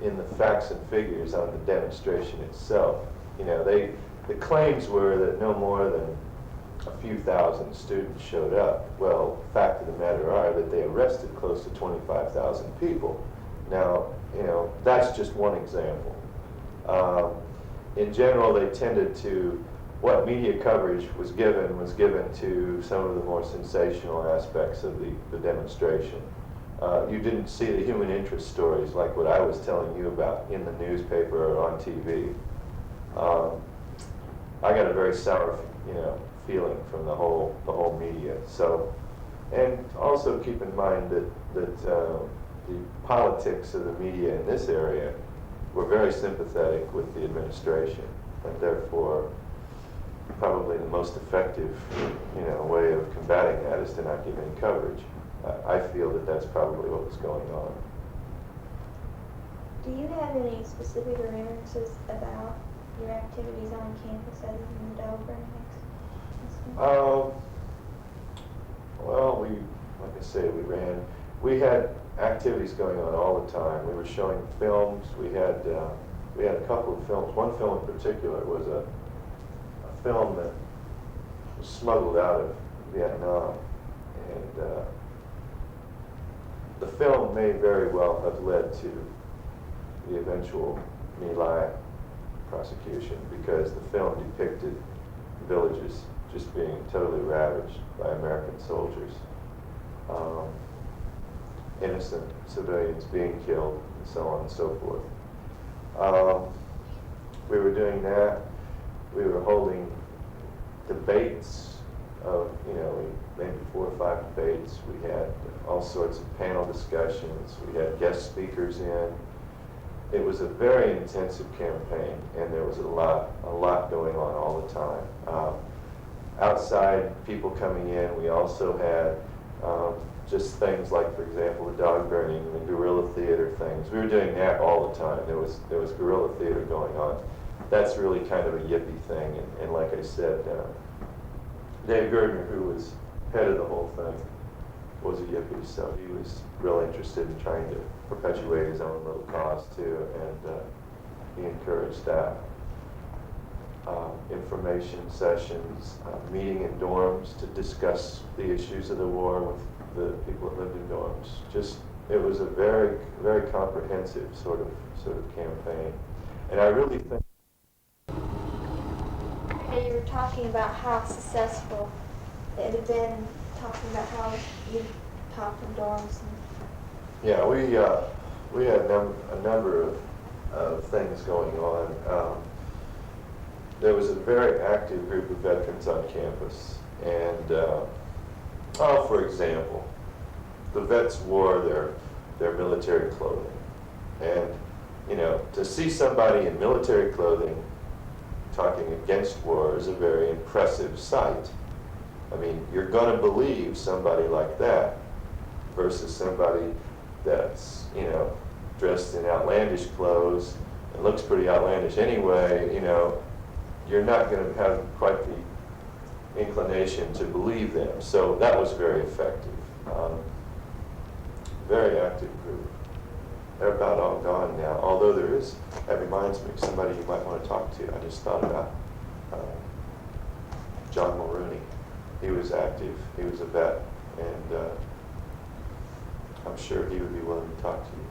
in the facts and figures on the demonstration itself, you know, the claims were that no more than a few thousand students showed up. Well, fact of the matter are that they arrested close to 25,000 people. Now, you know, that's just one example. In general, they tended to, what media coverage was given to some of the more sensational aspects of the demonstration. You didn't see the human interest stories like what I was telling you about in the newspaper or on TV. I got a very sour, feeling from the whole media. So, and also keep in mind that the politics of the media in this area were very sympathetic with the administration, and therefore probably the most effective, way of combating that is to not give any coverage. I feel that that's probably what was going on. Do you have any specific remembrances about your activities on campus other than the dog burning incident? Well, like I say, we had activities going on all the time. We were showing films. We had a couple of films. One film in particular was a film that was smuggled out of Vietnam, and the film may very well have led to the eventual My Lai prosecution, because the film depicted villages just being totally ravaged by American soldiers, innocent civilians being killed, and so on and so forth. We were doing that. We were holding debates of, maybe 4 or 5 debates. We had all sorts of panel discussions. We had guest speakers in. It was a very intensive campaign, and there was a lot going on all the time. Outside people coming in, we also had just things like, for example, the dog burning, the guerrilla theater things. We were doing that all the time. There was guerrilla theater going on. That's really kind of a yippie thing, and like I said, Dave Gardner, who was head of the whole thing, was a yippie, so he was real interested in trying to perpetuate his own little cause too, and he encouraged that. Information sessions, meeting in dorms to discuss the issues of the war with the people that lived in dorms. It was a very, very comprehensive sort of campaign, and I really think. You were talking about how successful it had been, talking about how you talked in dorms. Yeah, we had a number of things going on. There was a very active group of veterans on campus, and for example, the vets wore their military clothing, and to see somebody in military clothing talking against war is a very impressive sight. I mean, you're going to believe somebody like that versus somebody that's, dressed in outlandish clothes and looks pretty outlandish anyway. You're not going to have quite the inclination to believe them. So that was very effective. Very active group. They're about all gone now, although that reminds me of somebody you might want to talk to. I just thought about John Mulrooney. He was active, he was a vet, and I'm sure he would be willing to talk to you.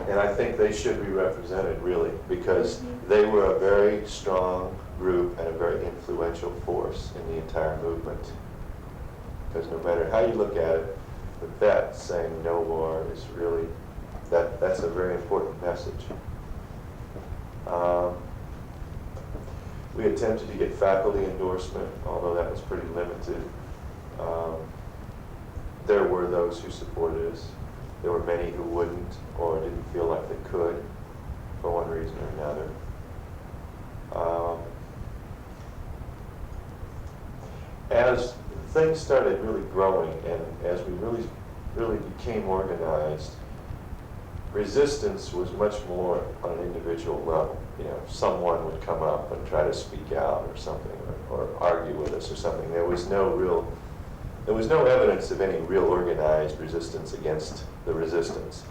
And I think they should be represented, really, because they were a very strong group and a very influential force in the entire movement. Because no matter how you look at it, the vet saying no war is really, that's a very important message. We attempted to get faculty endorsement, although that was pretty limited. There were those who supported us. There were many who wouldn't or didn't feel like they could for one reason or another. As things started really growing and as we really became organized, resistance was much more on an individual level. You know, someone would come up and try to speak out or something, or argue with us or something. There was no evidence of any real organized resistance against the resistance,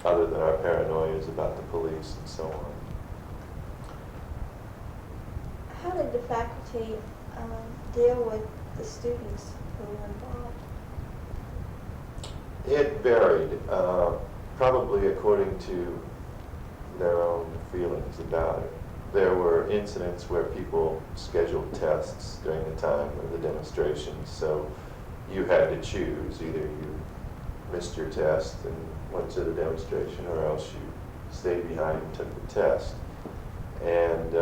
other than our paranoias about the police and so on. How did the faculty deal with the students who were involved? It varied, probably according to their own feelings about it. There were incidents where people scheduled tests during the time of the demonstrations, so you had to choose. Either you missed your test and went to the demonstration, or else you stayed behind and took the test. And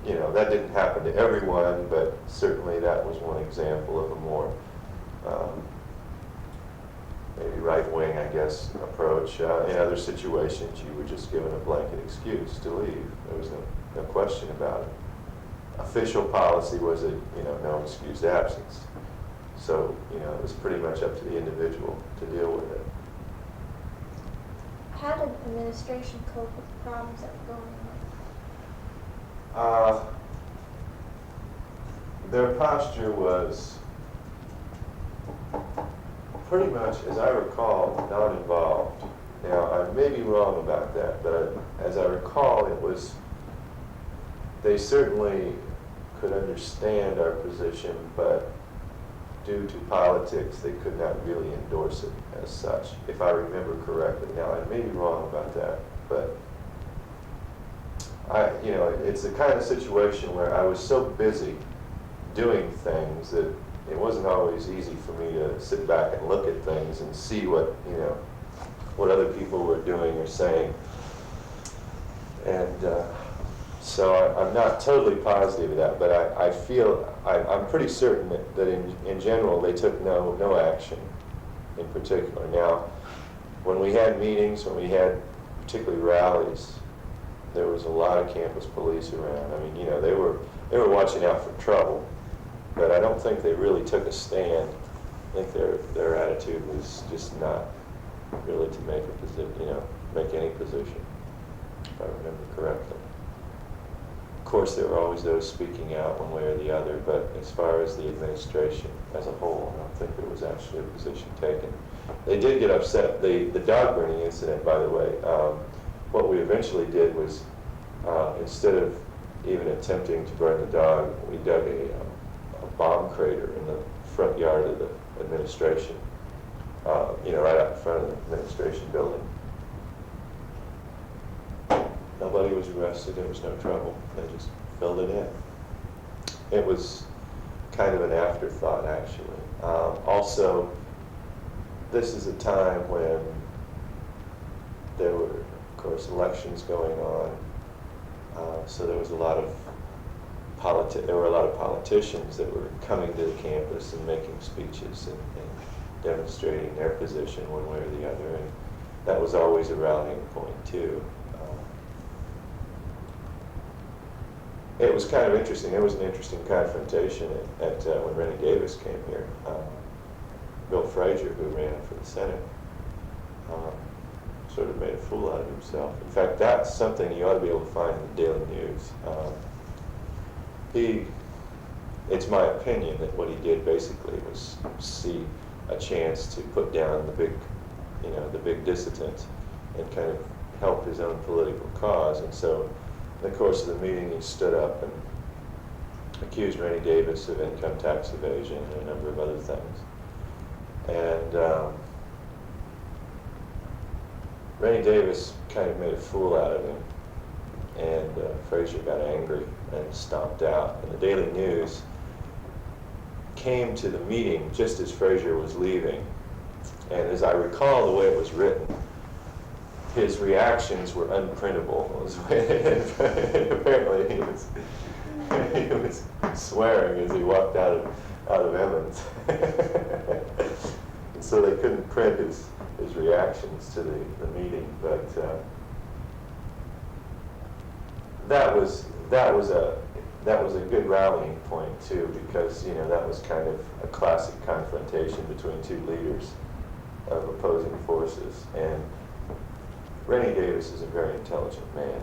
you know, that didn't happen to everyone, but certainly that was one example of a more maybe right-wing, I guess, approach. In other situations, you were just given a blanket excuse to leave. There was no question about it. Official policy was a, no excused absence. So, it was pretty much up to the individual to deal with it. How did the administration cope with the problems that were going on? Their posture was pretty much, as I recall, non-involved. Now, I may be wrong about that, but as I recall, they certainly could understand our position, but due to politics, they could not really endorse it as such, if I remember correctly. Now, I may be wrong about that, but it's the kind of situation where I was so busy doing things that it wasn't always easy for me to sit back and look at things and see what other people were doing or saying. And so I'm not totally positive of that, but I feel, I'm pretty certain that in general they took no action in particular. Now, when we had meetings, when we had particularly rallies, there was a lot of campus police around. I mean, they were watching out for trouble, but I don't think they really took a stand. I think their attitude was just not really to make a position, make any position, if I remember correctly. Of course, there were always those speaking out one way or the other, but as far as the administration as a whole, I don't think there was actually a position taken. They did get upset. The dog burning incident, by the way, what we eventually did was, instead of even attempting to burn the dog, we dug a bomb crater in the front yard of the administration, right out in front of the administration building. Nobody was arrested, there was no trouble. They just filled it in. It was kind of an afterthought, actually. Also, this is a time when there were, of course, elections going on. So there was a lot of politicians that were coming to the campus and making speeches and demonstrating their position one way or the other, and that was always a rallying point too. It was kind of interesting. There was an interesting confrontation at when Rennie Davis came here. Bill Frazier, who ran for the Senate, sort of made a fool out of himself. In fact, that's something you ought to be able to find in the Daily News. It's my opinion that what he did basically was see a chance to put down the big dissident and kind of help his own political cause. And so, in the course of the meeting, he stood up and accused Rennie Davis of income tax evasion and a number of other things. And Rennie Davis kind of made a fool out of him. and Fraser got angry and stomped out. And the Daily News came to the meeting just as Fraser was leaving. And as I recall the way it was written, his reactions were unprintable. Apparently he was swearing as he walked out of Evans. And so they couldn't print his reactions to the meeting. But that was a good rallying point too, because that was kind of a classic confrontation between two leaders of opposing forces. And Rennie Davis is a very intelligent man.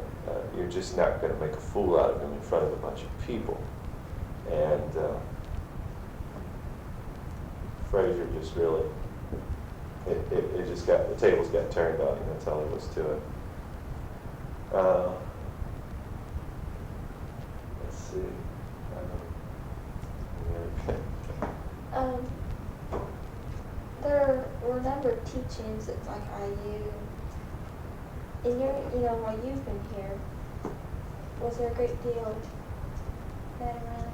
You're just not going to make a fool out of him in front of a bunch of people. And Fraser just really, it just got, the tables got turned on him. That's all there was to it. Let's see. There were a number of teachings at like IU. In your, while you've been here, was there a great deal of that around?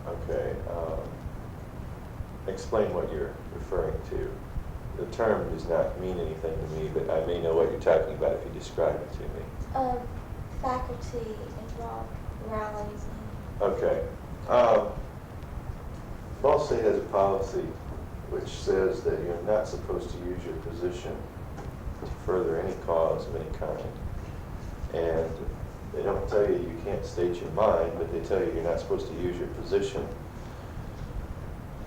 Okay. Explain what you're referring to. The term does not mean anything to me, but I may know what you're talking about if you describe it to me. Faculty involved rallies. Okay. Ball State has a policy which says that you're not supposed to use your position to further any cause of any kind. And they don't tell you you can't state your mind, but they tell you you're not supposed to use your position.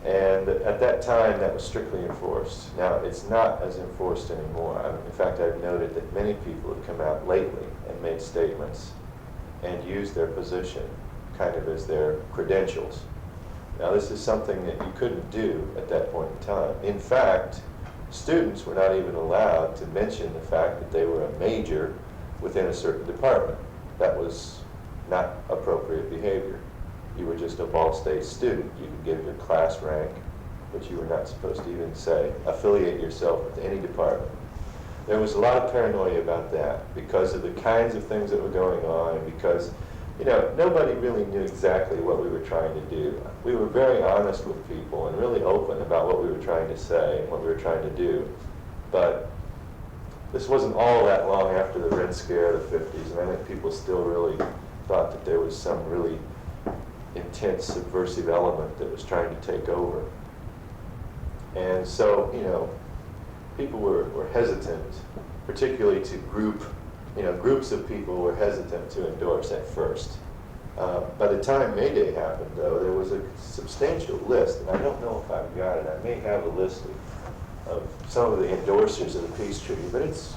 And at that time, that was strictly enforced. Now, it's not as enforced anymore. In fact, I've noted that many people have come out lately and made statements and used their position kind of as their credentials. Now, this is something that you couldn't do at that point in time. In fact, students were not even allowed to mention the fact that they were a major within a certain department. That was not appropriate behavior. You were just a Ball State student. You could give your class rank, but you were not supposed to even say, affiliate yourself with any department. There was a lot of paranoia about that because of the kinds of things that were going on, and because nobody really knew exactly what we were trying to do. We were very honest with people and really open about what we were trying to say and what we were trying to do. But this wasn't all that long after the Red Scare of the 50s, and I think people still really thought that there was some really intense subversive element that was trying to take over. And so, people were hesitant, particularly to groups of people were hesitant to endorse at first. By the time May Day happened, though, there was a substantial list, and I don't know if I've got it. I may have a list of some of the endorsers of the peace treaty, but it's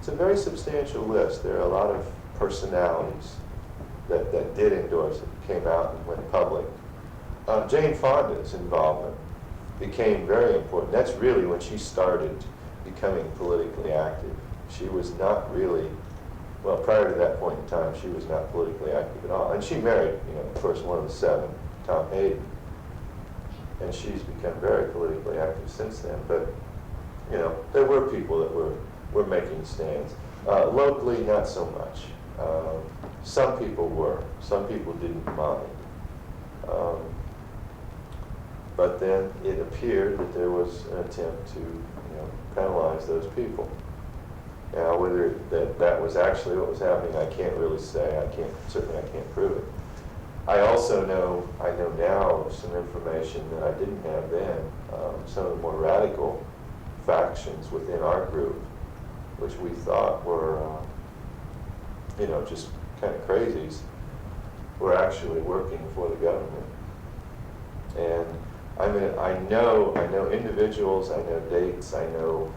a very substantial list. There are a lot of personalities that did endorse it, came out and went public. Jane Fonda's involvement became very important. That's really when she started becoming politically active. She was not really, well, prior to that point in time, she was not politically active at all. And she married, of course, one of the seven, Tom Hayden. And she's become very politically active since then. But, there were people that were making stands. Locally, not so much. Some people were. Some people didn't mind. But then it appeared that there was an attempt to, penalize those people. Now, whether that was actually what was happening, I can't really say. Certainly I can't prove it. I also know now of some information that I didn't have then. Some of the more radical factions within our group, which we thought were, just kind of crazies, were actually working for the government. And I know individuals, I know dates, I know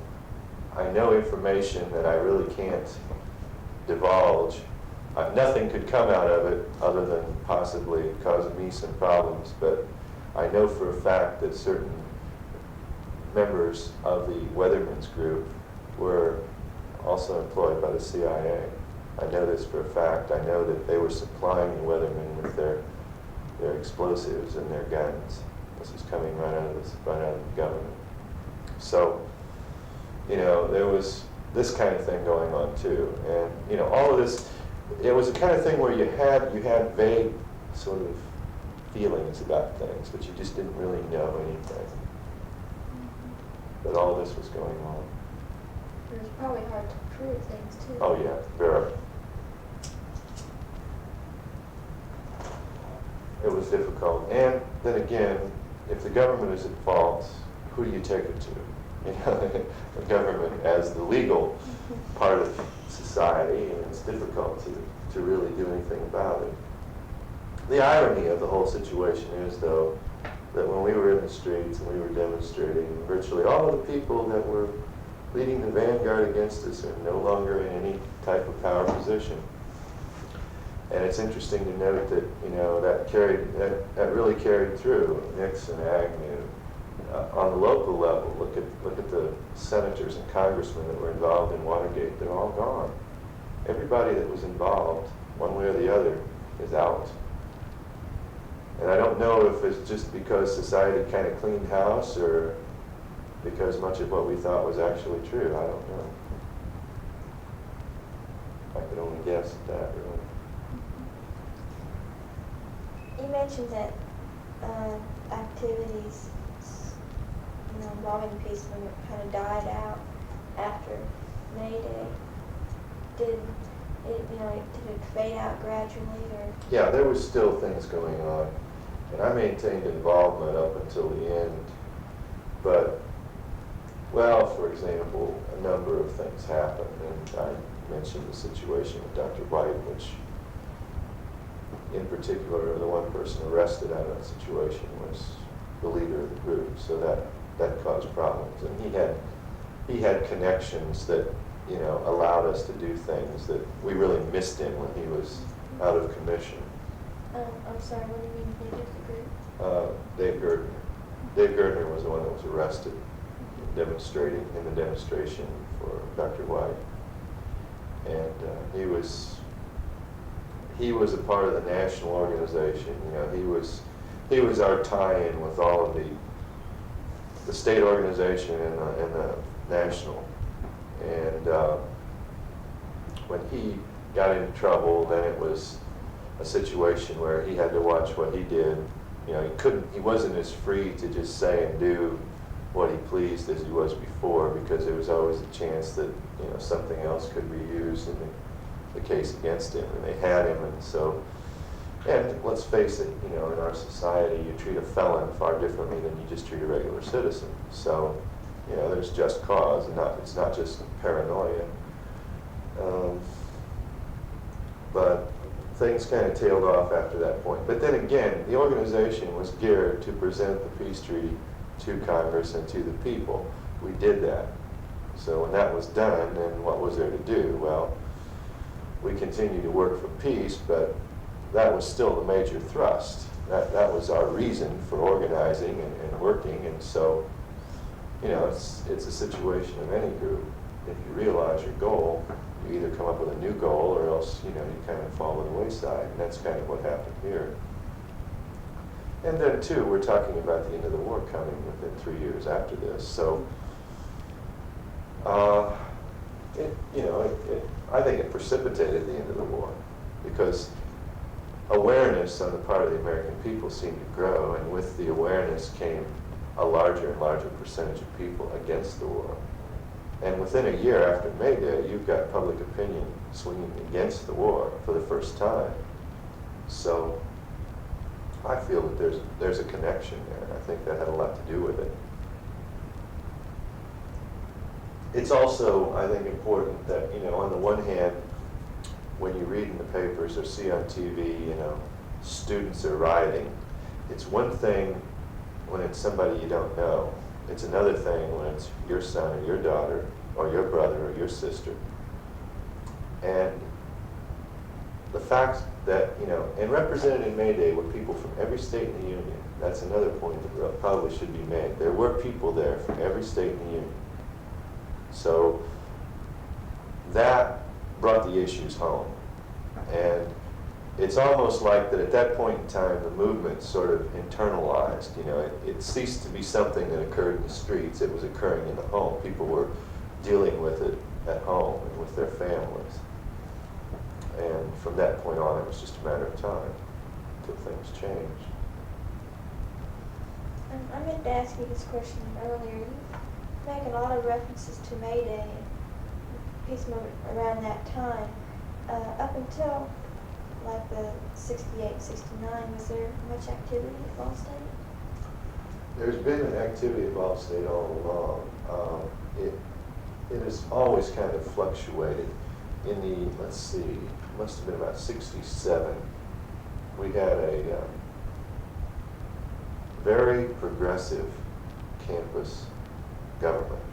information that I really can't divulge. Nothing could come out of it other than possibly causing me some problems, but I know for a fact that certain members of the Weatherman's group were also employed by the CIA. I know this for a fact. I know that they were supplying the Weathermen with their explosives and their guns. This is coming right out of the government. So, there was this kind of thing going on too. And you know, all of this, it was the kind of thing where you had vague sort of feelings about things, but you just didn't really know anything. But all this was going on. It was probably hard to prove things too. Oh yeah, very. It was difficult. And then again, if the government is at fault, who do you take it to? You know, the government as the legal part of society, and it's difficult to really do anything about it. The irony of the whole situation is, though, that when we were in the streets and we were demonstrating, virtually all of the people that were leading the vanguard against us are no longer in any type of power position. And it's interesting to note that, you know, that really carried through. Nixon, Agnew. On the local level, look at the senators and congressmen that were involved in Watergate. They're all gone. Everybody that was involved, one way or the other, is out. And I don't know if it's just because society kind of cleaned house or because much of what we thought was actually true. I don't know. I could only guess at that, really. You mentioned that activities, you know, involving the peace movement kind of died out after May Day. Did it fade out gradually, or? Yeah, there was still things going on, and I maintained involvement up until the end. But, well, for example, a number of things happened, and I mentioned the situation with Dr. White, which in particular, the one person arrested out of that situation was the leader of the group, so that caused problems. And he had connections that, you know, allowed us to do things that we really missed him when he was out of commission. I'm sorry, what do you mean leader of the group? Dave Gerdner. Dave Gerdner was the one that was arrested demonstrating in the demonstration for Dr. White. And he was a part of the national organization. You know, he was our tie-in with all of the state organization and the national. And when he got into trouble, then it was a situation where he had to watch what he did. You know, he wasn't as free to just say and do what he pleased as he was before, because there was always a chance that, you know, something else could be used in the case against him, and they had him. And so, and let's face it, you know, in our society, you treat a felon far differently than you just treat a regular citizen. So, you know, there's just cause, and it's not just paranoia. But things kind of tailed off after that point. But then again, the organization was geared to present the peace treaty to Congress and to the people. We did that. So when that was done, then what was there to do? Well, we continued to work for peace, but that was still the major thrust. That was our reason for organizing and working. And so, you know, it's a situation of any group. If you realize your goal, you either come up with a new goal, or else, you know, you kind of fall to the wayside. And that's kind of what happened here. And then, too, we're talking about the end of the war coming within 3 years after this. So, I think it precipitated the end of the war, because awareness on the part of the American people seemed to grow, and with the awareness came a larger and larger percentage of people against the war. And within a year after May Day, you've got public opinion swinging against the war for the first time. So I feel that there's a connection there. I think that had a lot to do with it. It's also, I think, important that, you know, on the one hand, when you read in the papers or see on TV, you know, students are rioting, it's one thing when it's somebody you don't know. It's another thing when it's your son or your daughter or your brother or your sister. And the fact that, you know, and represented in May Day were people from every state in the Union. That's another point that probably should be made. There were people there from every state in the Union. So that brought the issues home. And it's almost like that at that point in time, the movement sort of internalized. You know, it ceased to be something that occurred in the streets. It was occurring in the home. People were dealing with it at home and with their families. And from that point on, it was just a matter of time until things changed. I meant to ask you this question earlier. You make a lot of references to May Day and peace movement around that time. Up until like the 68, 69, was there much activity at Ball State? There's been an activity at Ball State all along. It has always kind of fluctuated. In the, let's see, must have been about 67, we had a very progressive campus government.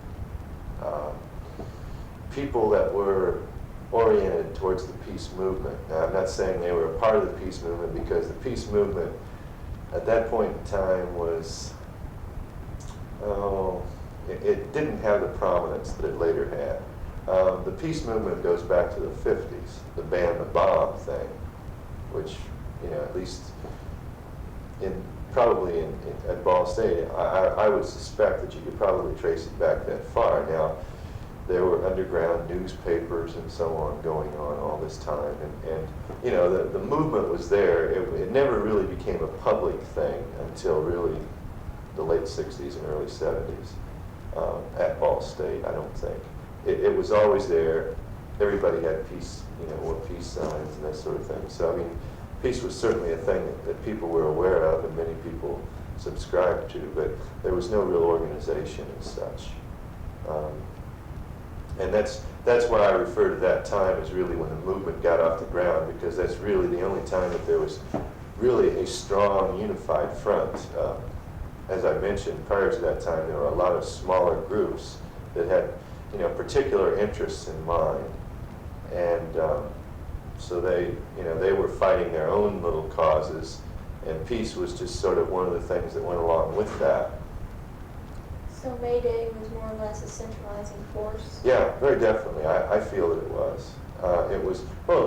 People that were oriented towards the peace movement. Now, I'm not saying they were a part of the peace movement, because the peace movement at that point in time was, it didn't have the prominence that it later had. The peace movement goes back to the 50s, the ban the bomb thing, which, you know, at least probably at Ball State, I would suspect that you could probably trace it back that far. Now, there were underground newspapers and so on going on all this time, and you know, the movement was there. It never really became a public thing until really the late 60s and early 70s at Ball State, I don't think. It was always there. Everybody had peace, you know, wore peace signs and that sort of thing. So, I mean, peace was certainly a thing that people were aware of and many people subscribed to, but there was no real organization as such. And that's why I refer to that time as really when the movement got off the ground, because that's really the only time that there was really a strong, unified front. As I mentioned, prior to that time, there were a lot of smaller groups that had, you know, particular interests in mind, and so they were fighting their own little causes, and peace was just sort of one of the things that went along with that. So May Day was more or less a centralizing force? Yeah, very definitely. I feel that it was. It was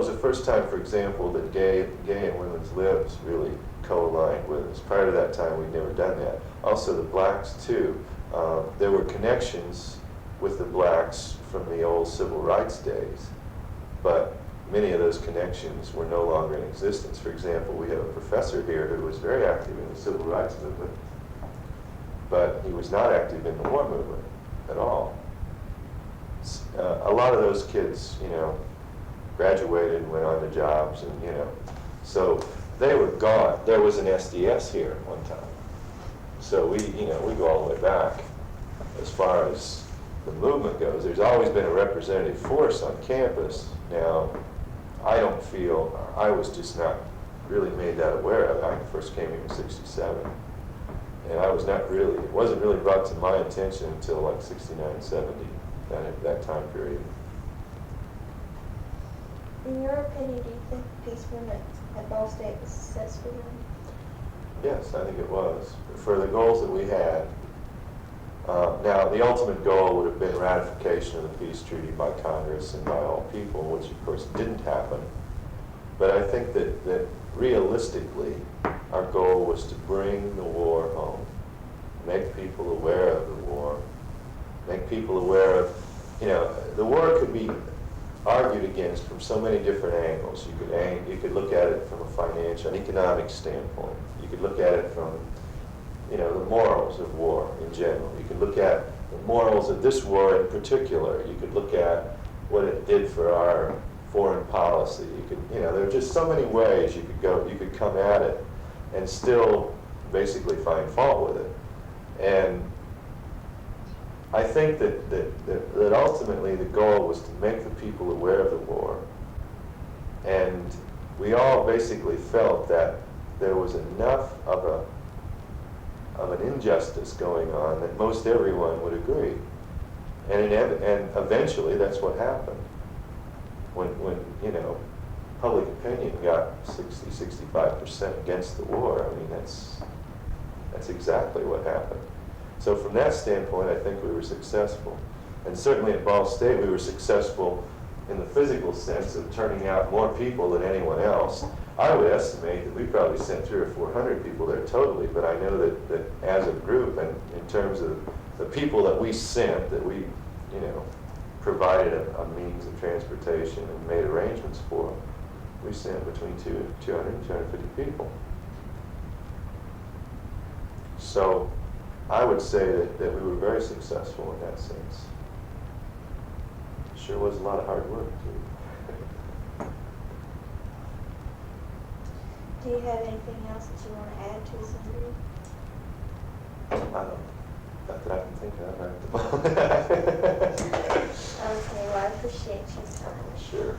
the first time, for example, that gay and women's libs really co-aligned with us. Prior to that time, we'd never done that. Also, the blacks, too. There were connections with the blacks from the old civil rights days, but many of those connections were no longer in existence. For example, we have a professor here who was very active in the civil rights movement, but he was not active in the war movement at all. A lot of those kids, you know, graduated and went on to jobs, and, you know, so they were gone. There was an SDS here at one time. So we go all the way back as far as the movement goes. There's always been a representative force on campus. Now, I don't feel, I was just not really made that aware of it. I first came here in '67. And I was not really, it wasn't really brought to my attention until like '69, '70, that time period. In your opinion, do you think the peace movement at Ball State was successful? Yes, I think it was. For the goals that we had. Now, the ultimate goal would have been ratification of the peace treaty by Congress and by all people, which of course didn't happen. But I think that realistically, our goal was to bring the war home, make people aware of the war, make people aware of, you know, the war could be argued against from so many different angles. You could look at it from a financial, an economic standpoint. You could look at it from, you know, the morals of war in general. You could look at the morals of this war in particular. You could look at what it did for our foreign policy. You could, you know, there are just so many ways you could go. You could come at it and still basically find fault with it. And I think that ultimately the goal was to make the people aware of the war. And we all basically felt that there was enough of an injustice going on that most everyone would agree. And eventually that's what happened. When you know, public opinion got 65% against the war, I mean, that's exactly what happened. So from that standpoint, I think we were successful. And certainly at Ball State, we were successful in the physical sense of turning out more people than anyone else. I would estimate that we probably sent 300 or 400 people there totally, but I know that as a group, and in terms of the people that we sent, that we, you know, provided a means of transportation and made arrangements for them, we sent between 200 and 250 people. So I would say that we were very successful in that sense. Sure was a lot of hard work too. Do you have anything else that you want to add to this interview? Not that I can think of right at the moment. Okay, well, I appreciate your time. Sure.